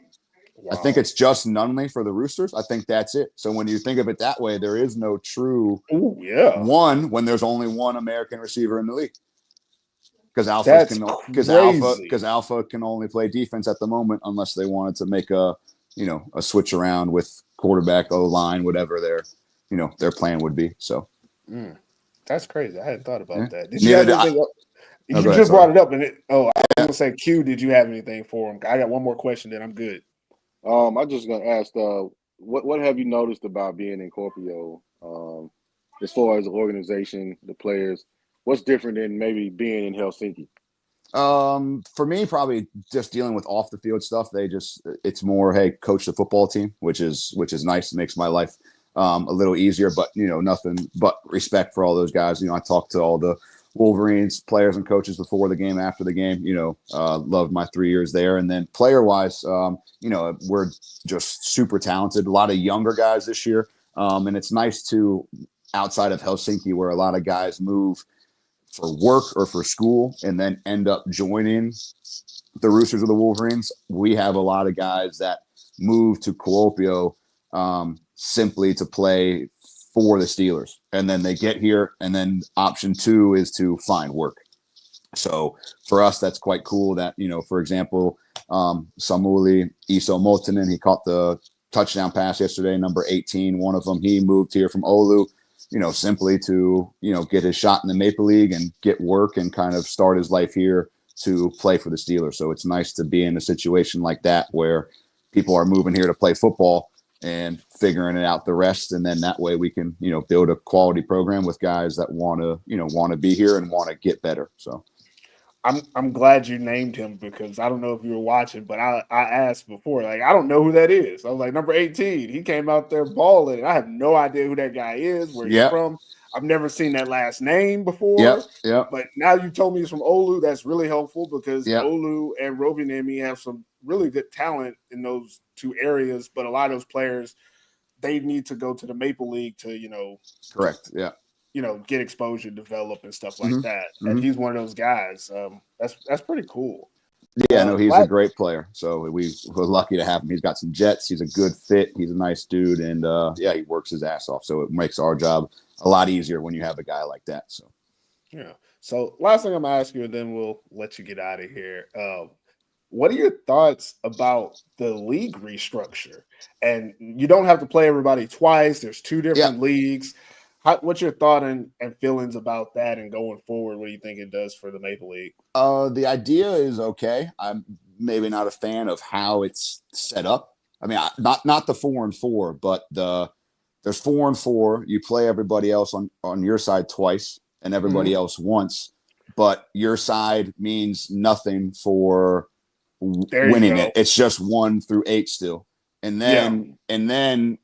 I think it's just Nunley for the Roosters. I think that's it. So when you think of it that way, there is no true one when there's only one American receiver in the league. Because Alpha can only play defense at the moment unless they wanted to make a switch around with quarterback, O-line, whatever their plan would be. So that's crazy. I hadn't thought about that. Did you have anything? You just brought it up, and I was gonna say, Q, did you have anything for him? I got one more question, then I'm good. I'm just gonna ask, what have you noticed about being in Corpio, as far as the organization, the players? What's different than maybe being in Helsinki? For me, probably just dealing with off the field stuff. It's more, hey, coach the football team, which is nice. It makes my life a little easier, but nothing but respect for all those guys. I talked to all the Wolverines players and coaches before the game, after the game, loved my 3 years there. And then player wise, we're just super talented, a lot of younger guys this year. And it's nice to, outside of Helsinki, where a lot of guys move for work or for school and then end up joining the Roosters or the Wolverines. We have a lot of guys that move to Kuopio simply to play for the Steelers. And then they get here, and then option 2 is to find work. So for us, that's quite cool that, for example, Samuli Iso Motonen, he caught the touchdown pass yesterday, number 18. One of them, he moved here from Oulu, simply to, get his shot in the Maple League and get work and kind of start his life here to play for the Steelers. So it's nice to be in a situation like that where people are moving here to play football and figuring it out the rest. And then that way we can, build a quality program with guys that want to be here and want to get better. So I'm glad you named him because I don't know if you were watching, but I asked before, like, I don't know who that is. I was like, number 18. He came out there balling, and I have no idea who that guy is, where he's from. I've never seen that last name before. But now you told me he's from Oulu. That's really helpful because Oulu and Rovaniemi have some really good talent in those 2 areas. But a lot of those players, they need to go to the Maple League to, correct. Yeah. Get exposure, develop, and stuff like that. And he's one of those guys. That's pretty cool. Yeah, no, he's a great player. So we're lucky to have him. He's got some jets. He's a good fit. He's a nice dude, and he works his ass off. So it makes our job a lot easier when you have a guy like that. So yeah. So last thing I'm gonna ask you, and then we'll let you get out of here. What are your thoughts about the league restructure? And you don't have to play everybody twice. There's two different leagues. What's your thought and feelings about that and going forward? What do you think it does for the Maple League? The idea is okay. I'm maybe not a fan of how it's set up. I mean, not the 4-4, but there's 4-4. You play everybody else on your side twice and everybody else once, but your side means nothing for winning it. It's just 1 through 8 still, and then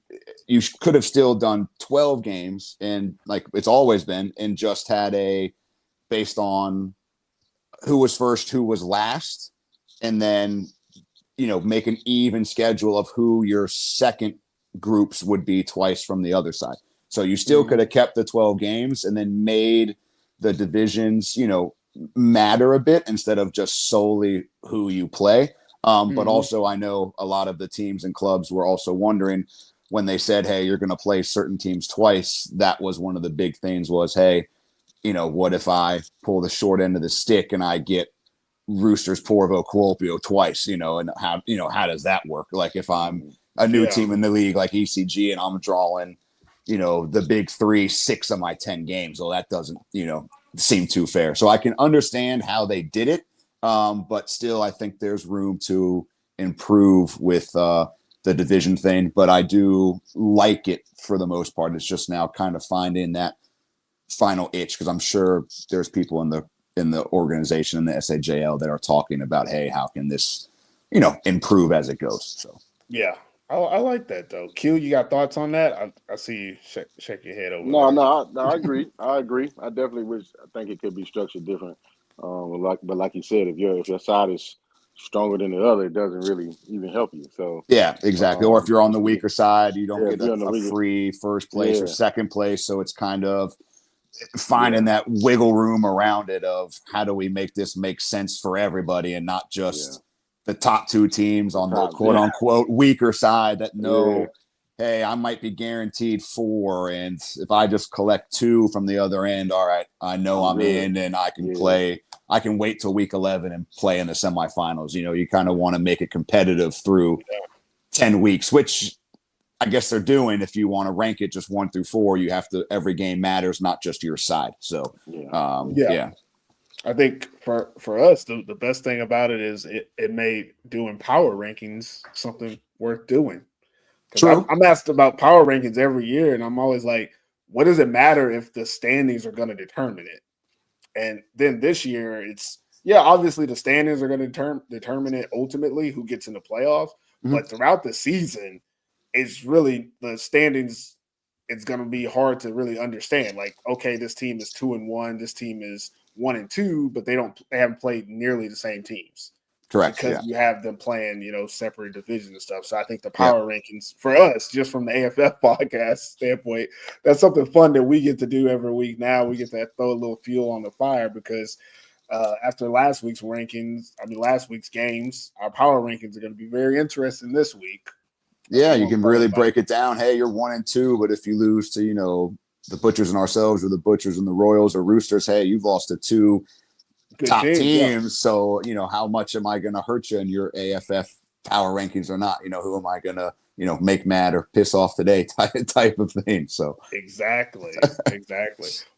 you could have still done 12 games, and like it's always been, and just had based on who was first, who was last, and then make an even schedule of who your second groups would be twice from the other side. So you still could have kept the 12 games and then made the divisions, matter a bit instead of just solely who you play. But also I know a lot of the teams and clubs were also wondering when they said, hey, you're going to play certain teams twice. That was one of the big things was, hey, what if I pull the short end of the stick and I get Roosters, Porvo, Kuopio twice, and how does that work? Like if I'm a new team in the league like ECG and I'm drawing, the big 3, 6 of my 10 games. Well, that doesn't, seem too fair. So I can understand how they did it. But still, I think there's room to improve with the division thing. But I do like it for the most part. It's just now kind of finding that final itch, because I'm sure there's people in the organization in the SAJL that are talking about, hey, how can this, improve as it goes? So yeah, I like that though. Q, you got thoughts on that? I see you shake your head over. No, I agree. I definitely think it could be structured different. But like you said, if your side is stronger than the other, it doesn't really even help you. So yeah, exactly. Or if you're on the weaker side, you don't get a free first place or second place. So it's kind of finding that wiggle room around it of how do we make this make sense for everybody and not just the top 2 teams on the quote unquote weaker side that know, hey, I might be guaranteed 4. And if I just collect 2 from the other end, all right, I know I'm in and I can play. I can wait till week 11 and play in the semifinals. You kind of want to make it competitive through 10 weeks, which I guess they're doing. If you want to rank it just 1 through 4, you have to, every game matters, not just your side. So, I think for us, the best thing about it is it made doing power rankings something worth doing. True. I'm asked about power rankings every year, and I'm always like, what does it matter if the standings are going to determine it? And then this year, it's obviously the standings are going to determine it ultimately who gets in the playoffs. But throughout the season, it's really the standings. It's going to be hard to really understand. Like, okay, this team is 2-1, this team is 1-2, but they haven't played nearly the same teams. Correct. Because you have them playing, separate divisions and stuff. So I think the power rankings for us, just from the AFF podcast standpoint, that's something fun that we get to do every week. Now we get to throw a little fuel on the fire because after last week's games, our power rankings are going to be very interesting this week. Yeah, you can really break it down. Hey, you're 1-2, but if you lose to, the Butchers and ourselves or the Butchers and the Royals or Roosters, hey, you've lost to 2 good top teams. So, how much am I going to hurt you in your AFF power rankings or not? Who am I going to, make mad or piss off today type of thing. So exactly.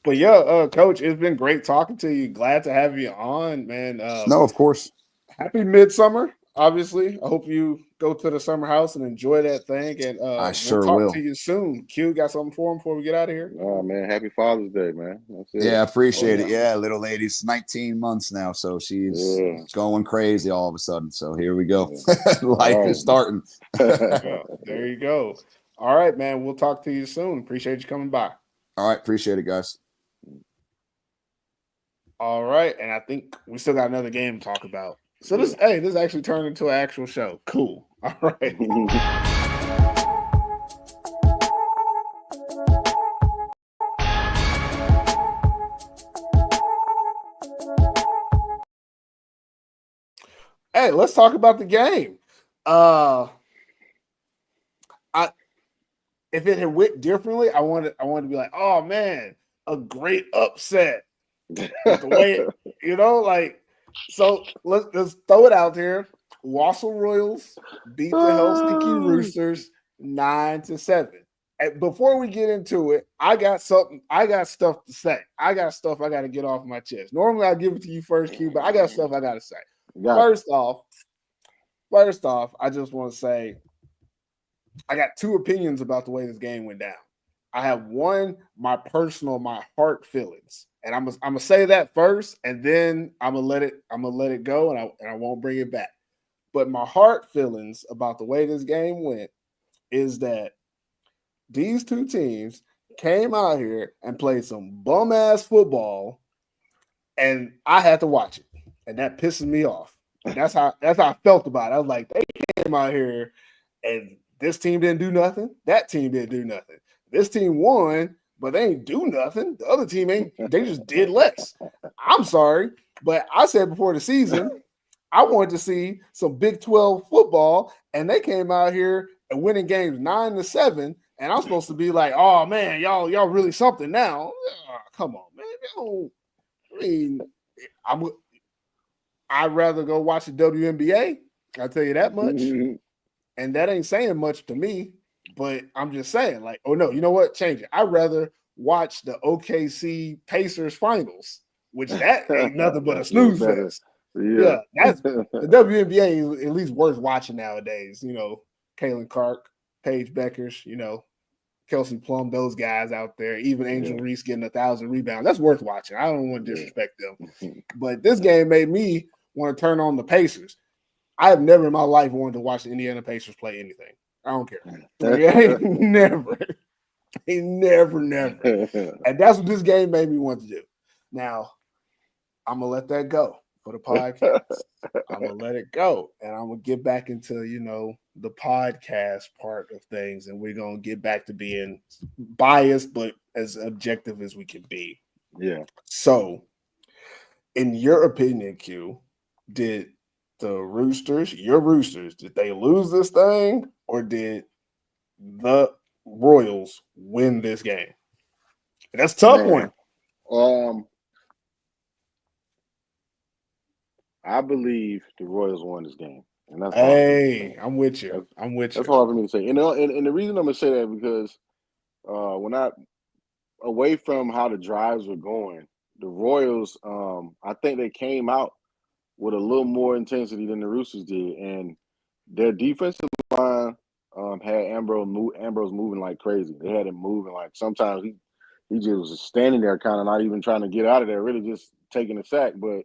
But Coach, it's been great talking to you. Glad to have you on, man. No, of course. Happy midsummer. Obviously, I hope you go to the summer house and enjoy that thing. And I sure we'll will. talk to you soon. Q, got something for him before we get out of here? Oh, man. Happy Father's Day, man. That's it. Yeah, appreciate it. Yeah, little lady's 19 months now, so she's going crazy all of a sudden. So here we go. Life is starting. There you go. All right, man. We'll talk to you soon. Appreciate you coming by. All right. Appreciate it, guys. All right. And I think we still got another game to talk about. So this actually turned into an actual show. Cool. All right. Hey, let's talk about the game. If it had went differently, I wanted to be like, oh man, a great upset. The way so let's throw it out there. Wassel Royals beat the Helsinki Roosters 9-7. And before we get into it, I got stuff to say. I got stuff I got to get off my chest. Normally I give it to you first, Q, but I got stuff I got to say. First off, I just want to say I got two opinions about the way this game went down. I have one, my heart feelings, and I'm gonna say that first, and then I'm gonna let it go, and I won't bring it back. But my heart feelings about the way this game went is that these two teams came out here and played some bum ass football, and I had to watch it, and that pisses me off. And that's how I felt about it. I was like, they came out here, and this team didn't do nothing. That team didn't do nothing. This team won, but they ain't do nothing. The other team ain't. They just did less. I'm sorry, but I said before the season, I wanted to see some Big 12 football, and they came out here and winning games 9-7. And I'm supposed to be like, oh man, y'all really something now. Come on, man. I mean, I'd rather go watch the WNBA. I'll tell you that much. And that ain't saying much to me, but I'm just saying, like, oh no, you know what? Change it. I'd rather watch the OKC Pacers finals, which that ain't nothing but a snooze fest. Yeah, that's the WNBA is at least worth watching nowadays. You know, Kaylin Clark, Paige Beckers, you know, Kelsey Plum, those guys out there, even Angel Reese getting 1,000 rebounds. That's worth watching. I don't want to disrespect them. But this game made me want to turn on the Pacers. I have never in my life wanted to watch the Indiana Pacers play anything. I don't care. Like, never. And that's what this game made me want to do. Now, I'm going to let that go for the podcast. I'm going to let it go. And I'm going to get back into, you know, the podcast part of things. And we're going to get back to being biased, but as objective as we can be. Yeah. So, in your opinion, Q, did the Roosters, your Roosters, did they lose this thing or did the Royals win this game? And that's a tough one. I believe the Royals won this game. And that's I'm with you. That's hard for me to say. And the reason I'm going to say that because when away from how the drives were going, the Royals, I think they came out with a little more intensity than the Roosters did. And their defensive line had Ambrose moving like crazy. They had him moving like sometimes he just was standing there kind of not even trying to get out of there, really just taking a sack. But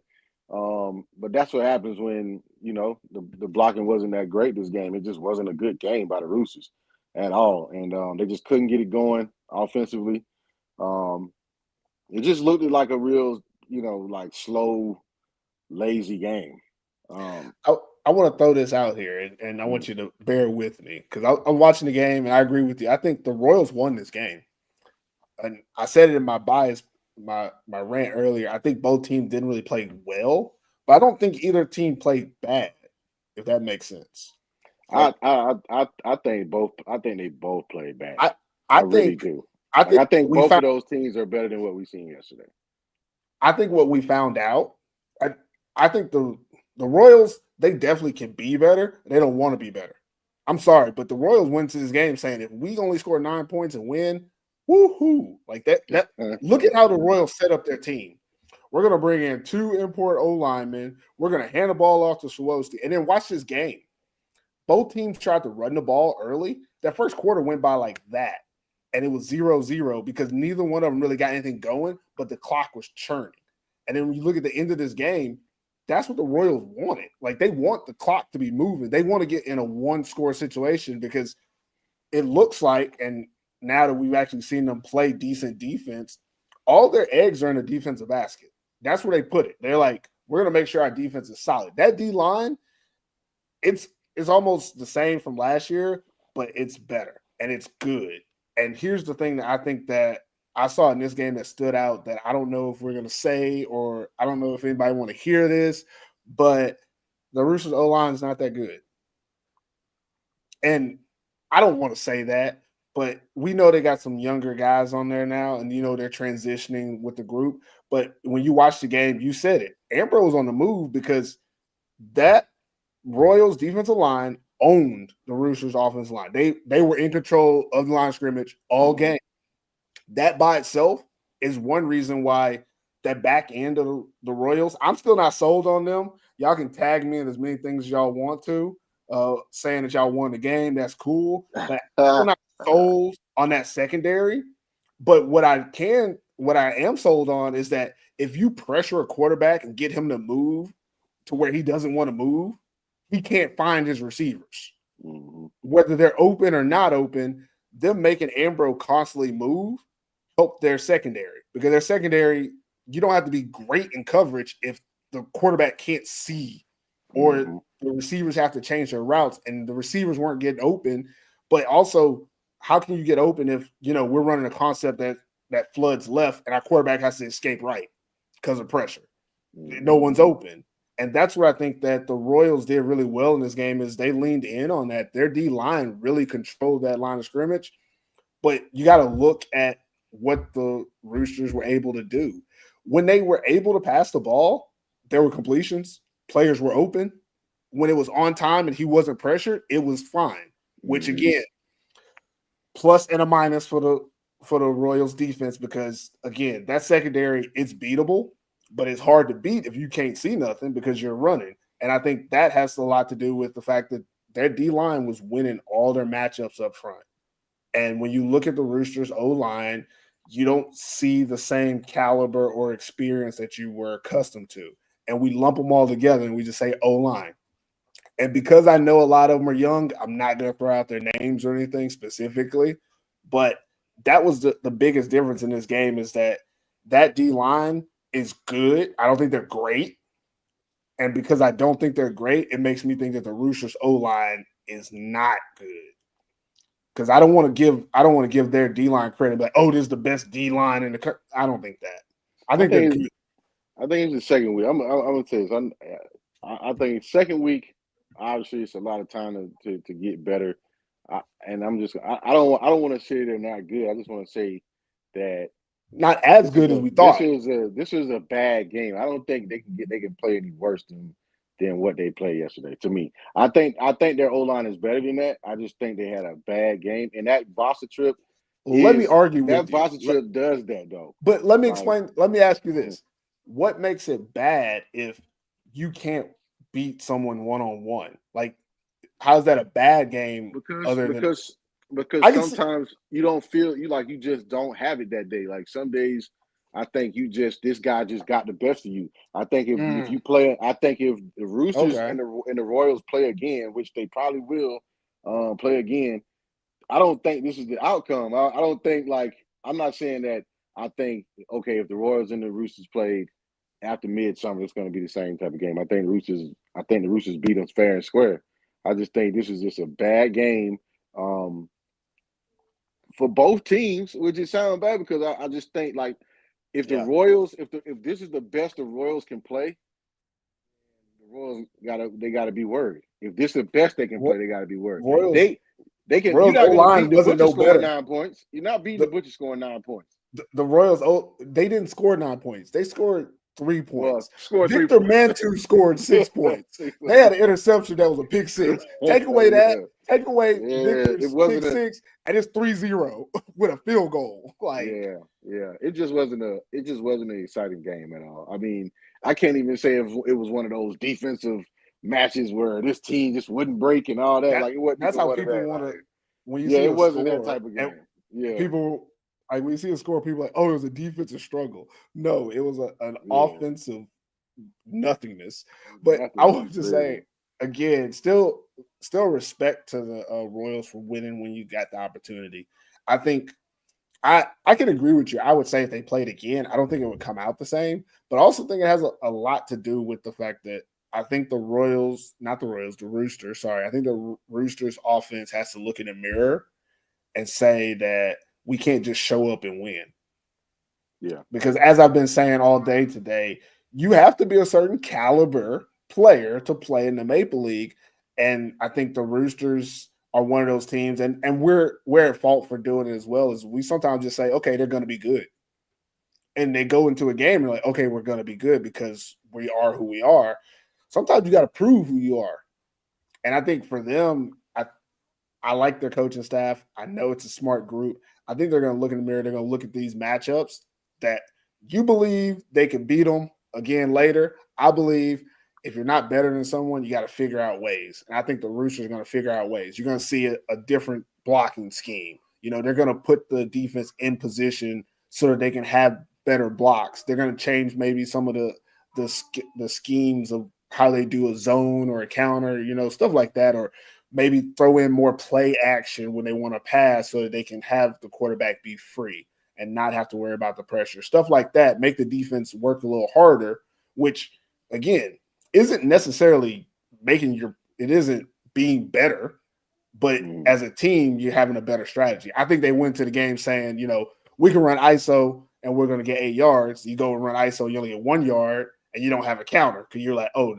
that's what happens when, you know, the blocking wasn't that great this game. It just wasn't a good game by the Roosters at all. And they just couldn't get it going offensively. It just looked like a real, you know, like slow, lazy game. I want to throw this out here, and I want you to bear with me because I'm watching the game, and I agree with you. I think the Royals won this game. And I said it in my bias, my rant earlier. I think both teams didn't really play well, but I don't think either team played bad, if that makes sense. I think both. I think they both played bad. I really think, do. I think both of those teams are better than what we seen yesterday. I think what we found out, I think the Royals, they definitely can be better. They don't want to be better. I'm sorry, but the Royals went to this game saying if we only score 9 points and win, woohoo! Like that. Look at how the Royals set up their team. We're gonna bring in 2 import O linemen. We're gonna hand the ball off to Swarovski, and then watch this game. Both teams tried to run the ball early. That first quarter went by like that. And it was 0-0 because neither one of them really got anything going, but the clock was churning. And then when you look at the end of this game, that's what the Royals wanted. Like, they want the clock to be moving. They want to get in a one-score situation because it looks like, and now that we've actually seen them play decent defense, all their eggs are in the defensive basket. That's where they put it. They're like, we're going to make sure our defense is solid. That D-line, it's almost the same from last year, but it's better, and it's good. And here's the thing that I think that I saw in this game that stood out that I don't know if we're going to say, or I don't know if anybody want to hear this, but the Roosters O-line is not that good. And I don't want to say that, but we know they got some younger guys on there now, and, you know, they're transitioning with the group. But when you watch the game, you said it. Ambrose on the move because that Royals defensive line owned the Roosters offensive line. They were in control of the line of scrimmage all game. That by itself is one reason why that back end of the Royals, I'm still not sold on them. Y'all can tag me in as many things as y'all want to, saying that y'all won the game. That's cool. But I'm still not sold on that secondary. But what I am sold on is that if you pressure a quarterback and get him to move to where he doesn't want to move, he can't find his receivers. Whether they're open or not open, them making Ambrose constantly move help their secondary, because their secondary, you don't have to be great in coverage if the quarterback can't see, or the receivers have to change their routes, and the receivers weren't getting open. But also, how can you get open if we're running a concept that floods left and our quarterback has to escape right because of pressure? No one's open. And that's where I think that the Royals did really well in this game, is they leaned in on that. Their D-line really controlled that line of scrimmage. But you got to look at what the Roosters were able to do. When they were able to pass the ball, there were completions. Players were open. When it was on time and he wasn't pressured, it was fine. Which, again, plus and a minus for the Royals defense, because, again, that secondary, it's beatable, but it's hard to beat if you can't see nothing because you're running. And I think that has a lot to do with the fact that their D-line was winning all their matchups up front. And when you look at the Roosters O-line, you don't see the same caliber or experience that you were accustomed to. And we lump them all together and we just say O-line. And because I know a lot of them are young, I'm not going to throw out their names or anything specifically. But that was the biggest difference in this game, is that D-line is good. I don't think they're great. And because I don't think they're great, it makes me think that the Roosters O-line is not good. Because I don't want to give their D-line credit, like, oh, this is the best D-line in the country. I don't think that. I think it's the second week. I'm gonna say this. I think second week, obviously, it's a lot of time to get better. I don't want to say they're not good. I just want to say that not as good as we thought. This is a bad game. I don't think they can play any worse than what they played yesterday. To me, I think their O-line is better than that. I just think they had a bad game, and that Boston trip. Let me argue with you. That Boston trip does that though. But let me explain. Let me ask you this: what makes it bad if you can't beat someone one-on-one? Like, how's that a bad game? Because sometimes you don't feel you just don't have it that day. Like some days, I think this guy just got the best of you. I think if you play, I think if the Roosters and the Royals play again, which they probably will play again, I don't think this is the outcome. I don't think, I'm not saying that I think, okay, if the Royals and the Roosters played after midsummer, it's going to be the same type of game. I think the Roosters beat them fair and square. I just think this is just a bad game for both teams, which is sound bad because I just think if the Royals, if this is the best the Royals can play, the Royals gotta be worried. If this is the best they can play, they gotta be worried. They can. You're not going to beat the Butcher scoring 9 points. You're not beating the Butcher scoring 9 points. The Royals, they didn't score 9 points. They scored 3 points. Victor Mantu scored 6 points. They had an interception that was a pick six. Take away that. Take away Victor's pick six, and it's 3-0 with a field goal. It just wasn't an exciting game at all. I mean, I can't even say if it was one of those defensive matches where this team just wouldn't break and all that. It wasn't. That's how people want to. When you see it wasn't that type of game. People. When you see a score, people are like, oh, it was a defensive struggle. No, it was an offensive nothingness. But I want to say, again, still respect to the Royals for winning when you got the opportunity. I think I can agree with you. I would say if they played again, I don't think it would come out the same. But I also think it has a lot to do with the fact that I think the Roosters, sorry. I think the Roosters offense has to look in the mirror and say that we can't just show up and win. Yeah. Because as I've been saying all day today, you have to be a certain caliber player to play in the Maple League. And I think the Roosters are one of those teams, and we're at fault for doing it as well, as we sometimes just say, okay, they're going to be good. And they go into a game and they're like, okay, we're going to be good because we are who we are. Sometimes you got to prove who you are. And I think for them, I like their coaching staff. I know it's a smart group. I think they're going to look in the mirror. They're going to look at these matchups that you believe they can beat them again later. I believe if you're not better than someone, you got to figure out ways. And I think the Roosters are going to figure out ways. You're going to see a different blocking scheme. They're going to put the defense in position so that they can have better blocks. They're going to change maybe some of the schemes of how they do a zone or a counter, stuff like that, or maybe throw in more play action when they want to pass so that they can have the quarterback be free and not have to worry about the pressure. Stuff like that, make the defense work a little harder, which, again, isn't necessarily it isn't being better, but as a team, you're having a better strategy. I think they went to the game saying, we can run ISO and we're going to get 8 yards. You go and run ISO, you only get 1 yard, and you don't have a counter because you're like, oh,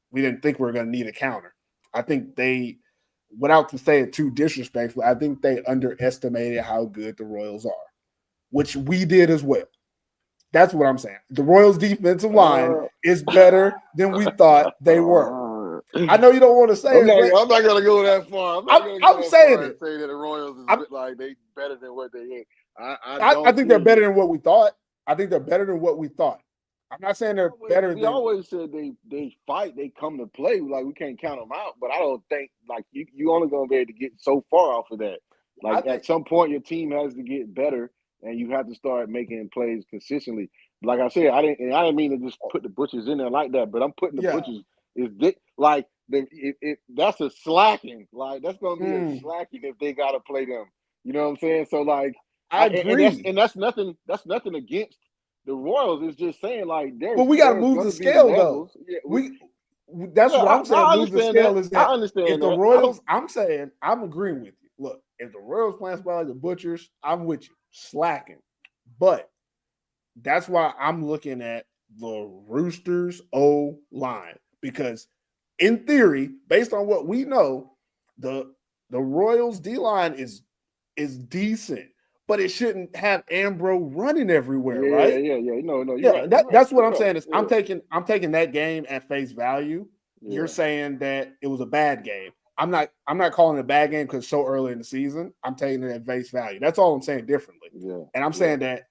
we didn't think we were going to need a counter. I think they – without to say it too disrespectful, I think they underestimated how good the Royals are, which we did as well. That's what I'm saying. The Royals' defensive line is better than we thought they were. I know you don't want to say I'm not going to go that far. I'm saying it. Say that the Royals is like they better than what they is. I think they're better than what we thought. I think they're better than what we thought. I'm not saying they're better. We always said they fight, they come to play. Like, we can't count them out. But I don't think like you only gonna be able to get so far off of that. Like at some point, your team has to get better, and you have to start making plays consistently. Like I said, I didn't mean to just put the Butchers in there like that. But I'm putting the Butchers that's a slacking. Like that's gonna be a slacking if they gotta play them. You know what I'm saying? So like I agree, and that's nothing against the Royals. Is just saying like but we got to move the scale though. Yeah, that's what I'm saying. Move the scale is that I understand if the Royals, I'm saying I'm agreeing with you. Look, if the Royals playing spell like the Butchers, I'm with you, slacking. But that's why I'm looking at the Roosters O line, because in theory, based on what we know, the Royals D line is decent. But it shouldn't have Ambro running everywhere, right? Yeah. No, right. That's what I'm saying. Is I'm taking that game at face value. Yeah. You're saying that it was a bad game. I'm not calling it a bad game because it's so early in the season. I'm taking it at face value. That's all I'm saying differently. Yeah. And I'm saying that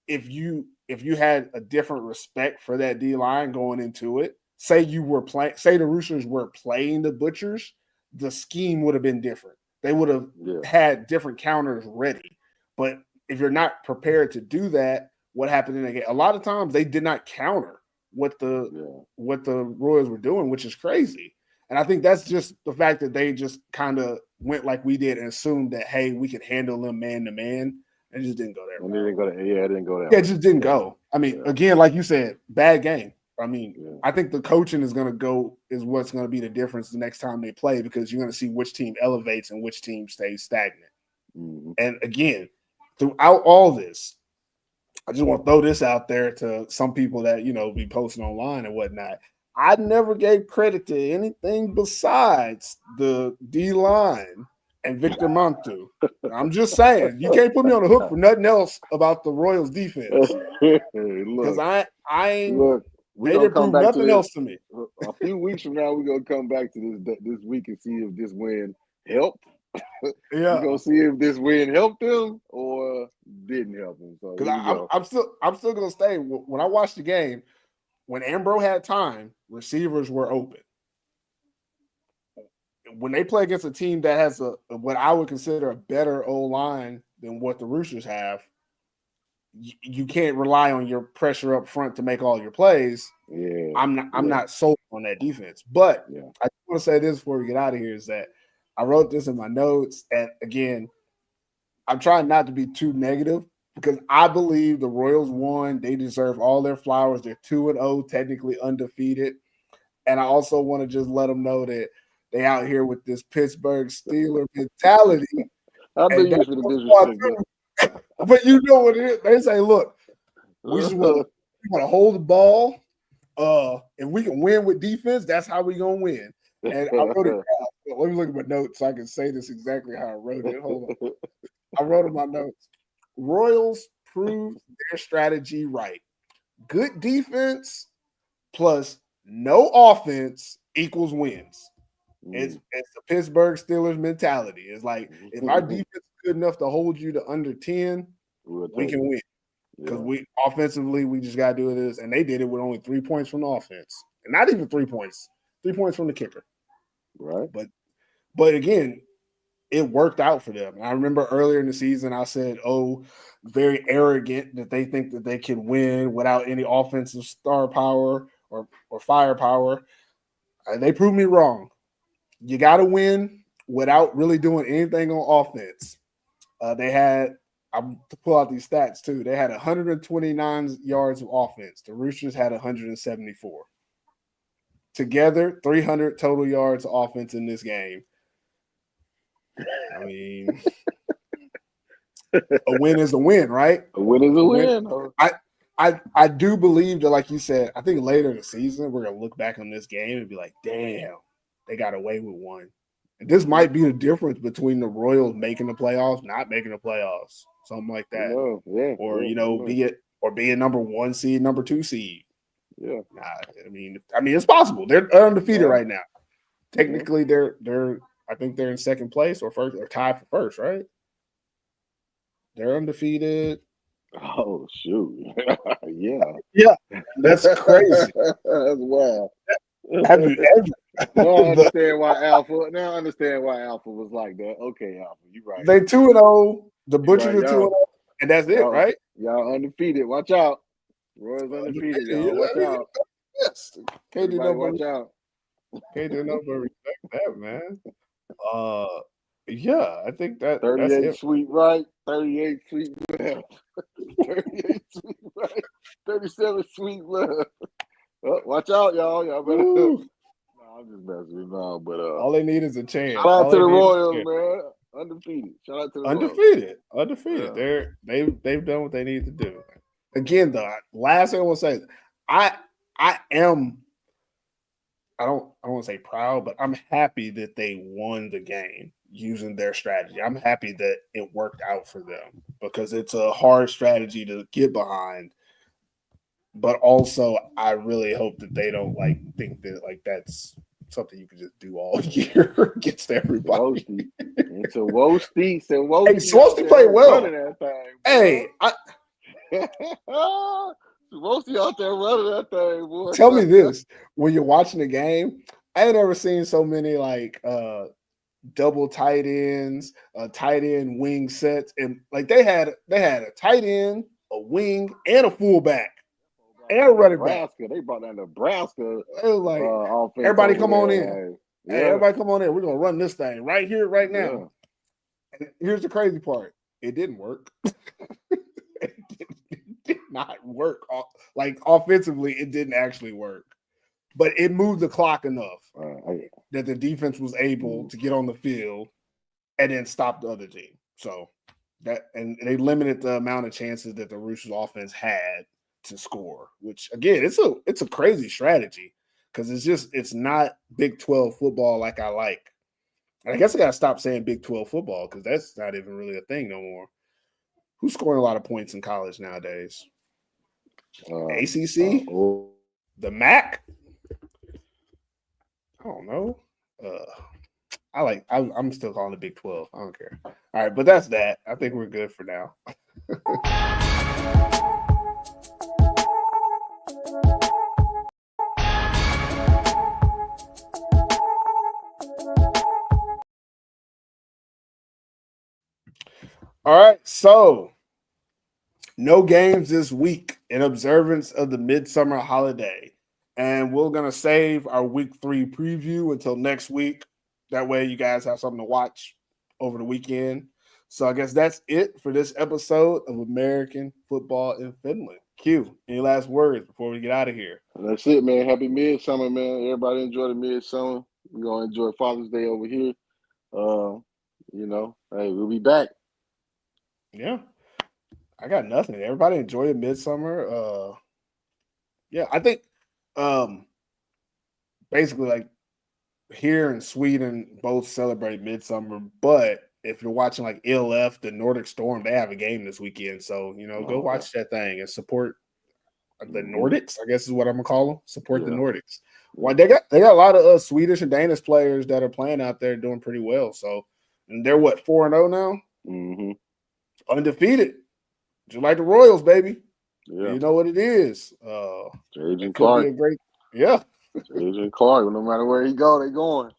if you had a different respect for that D line going into it, say the Roosters were playing the Butchers, the scheme would have been different. They would have had different counters ready. But if you're not prepared to do that, what happened in the game? A lot of times they did not counter what the Royals were doing, which is crazy. And I think that's just the fact that they just kind of went like we did and assumed that, hey, we could handle them man to man. And it just didn't go there. It didn't go there. It didn't go there. Yeah, it just didn't go. I mean, again, like you said, bad game. I mean, I think the coaching is what's going to be the difference the next time they play, because you're going to see which team elevates and which team stays stagnant. Mm-hmm. And again, throughout all this, I just want to throw this out there to some people that, be posting online and whatnot. I never gave credit to anything besides the D-line and Victor Montu. I'm just saying, you can't put me on the hook for nothing else about the Royals defense. Because I ain't they didn't prove nothing else to me. A few weeks from now, we're going to come back to this week and see if this win helped. We're gonna see if this win helped them or didn't help them. So I'm still gonna stay. When I watched the game, when Ambro had time, receivers were open. When they play against a team that has what I would consider a better O-line than what the Roosters have, you can't rely on your pressure up front to make all your plays. Yeah, I'm not sold on that defense. But I just want to say this before we get out of here is that I wrote this in my notes, and again, I'm trying not to be too negative because I believe the Royals won. They deserve all their flowers. They're 2-0, technically undefeated. And I also want to just let them know that they out here with this Pittsburgh Steeler mentality. I think you should have disrespected. But you know what it is. They say, look, we want to hold the ball. If we can win with defense, that's how we're going to win. And I wrote it down. Let me look at my notes so I can say this exactly how I wrote it. Hold on. I wrote in my notes. Royals proved their strategy right. Good defense plus no offense equals wins. It's the Pittsburgh Steelers mentality. It's like if our defense is good enough to hold you to under 10, we can win. Because we offensively, we just got to do this. And they did it with only 3 points from the offense. And not even 3 points. 3 points from the kicker. Right. But again, it worked out for them. And I remember earlier in the season, I said, very arrogant that they think that they can win without any offensive star power or firepower. And they proved me wrong. You got to win without really doing anything on offense. I'm to pull out these stats too. They had 129 yards of offense. The Roosters had 174. Together, 300 total yards of offense in this game. I mean, a win is a win, right? A win is a win. I do believe that, like you said, I think later in the season, we're going to look back on this game and be like, damn, they got away with one. And this might be the difference between the Royals making the playoffs, not making the playoffs, something like that. Being number 1 seed, number 2 seed. Yeah. I mean, it's possible. They're undefeated right now. Technically, I think they're in second place or first, or tied for first, right? They're undefeated. Oh shoot! Yeah, that's crazy. That's wild. Have you ever? Now I understand why Alpha was like that. Okay, Alpha, you right. They 2-0. The Butchers are 2-0, and that's it, right? Y'all undefeated. Watch out. Royals undefeated, y'all. Watch out. Yes. Can't do nothing. Watch out. Can't do nothing but respect that, man. Yeah, I think that 38 that's sweet right, 38 sweet left, 38 sweet right, 37 sweet left. Oh, watch out, y'all. Y'all better. No, I'm just messing with you, but all they need is a chance. Shout out to the Royals, man. Undefeated. Shout out to the Undefeated. Yeah. They've done what they need to do. Again, though, last thing I want to say, I don't want to say proud, but I'm happy that they won the game using their strategy. I'm happy that it worked out for them because it's a hard strategy to get behind. But also, I really hope that they don't think that that's something you can just do all year against everybody. It's a Wosty. Hey, Swosty played well. Hey, Wosty out there running that thing, boy. Tell me this: when you're watching the game, I ain't ever seen so many double tight ends, tight end wing sets, and they had a tight end, a wing, and a fullback, and a running back. They brought that Nebraska. It was like everybody come on in. Yeah. Hey, everybody come on in. We're gonna run this thing right here, right now. Yeah. And here's the crazy part: it didn't work. It did not work. Offensively, it didn't actually work. But it moved the clock enough that the defense was able to get on the field and then stop the other team. So and they limited the amount of chances that the Roosters offense had to score, which again, it's a crazy strategy because it's not Big 12 football like I like. And I guess I gotta stop saying Big 12 football because that's not even really a thing no more. Who's scoring a lot of points in college nowadays? ACC? The MAC? I don't know. I'm still calling it Big 12. I don't care. All right, but that's that. I think we're good for now. All right, so no games this week in observance of the midsummer holiday. And we're going to save our week 3 preview until next week. That way you guys have something to watch over the weekend. So I guess that's it for this episode of American Football in Finland. Q, any last words before we get out of here? That's it, man. Happy midsummer, man. Everybody enjoy the midsummer. We're going to enjoy Father's Day over here. Hey, we'll be back. Yeah. I got nothing. Everybody enjoy the midsummer. I think basically here in Sweden both celebrate midsummer, but if you're watching ELF, the Nordic Storm, they have a game this weekend. So, go watch that thing and support the Nordics, I guess is what I'm gonna call them. Support the Nordics. Well, they got a lot of Swedish and Danish players that are playing out there doing pretty well. So, and they're what 4-0 now, undefeated, just like the Royals, baby. Yeah. You know what it is. Jage It and could Clark. be a great, yeah. Jage and Clark. No matter where he go, they going.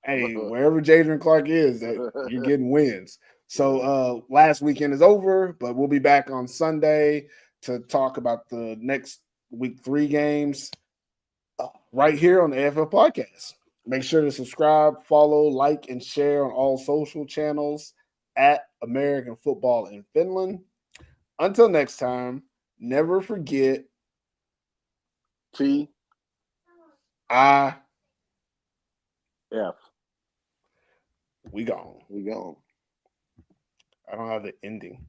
Hey, wherever Jadrian Clark is, you're getting wins. So last weekend is over, but we'll be back on Sunday to talk about the next week 3 games right here on the AFL podcast. Make sure to subscribe, follow, like, and share on all social channels at American Football in Finland. Until next time, never forget T I F. we gone. We gone. I don't have the ending.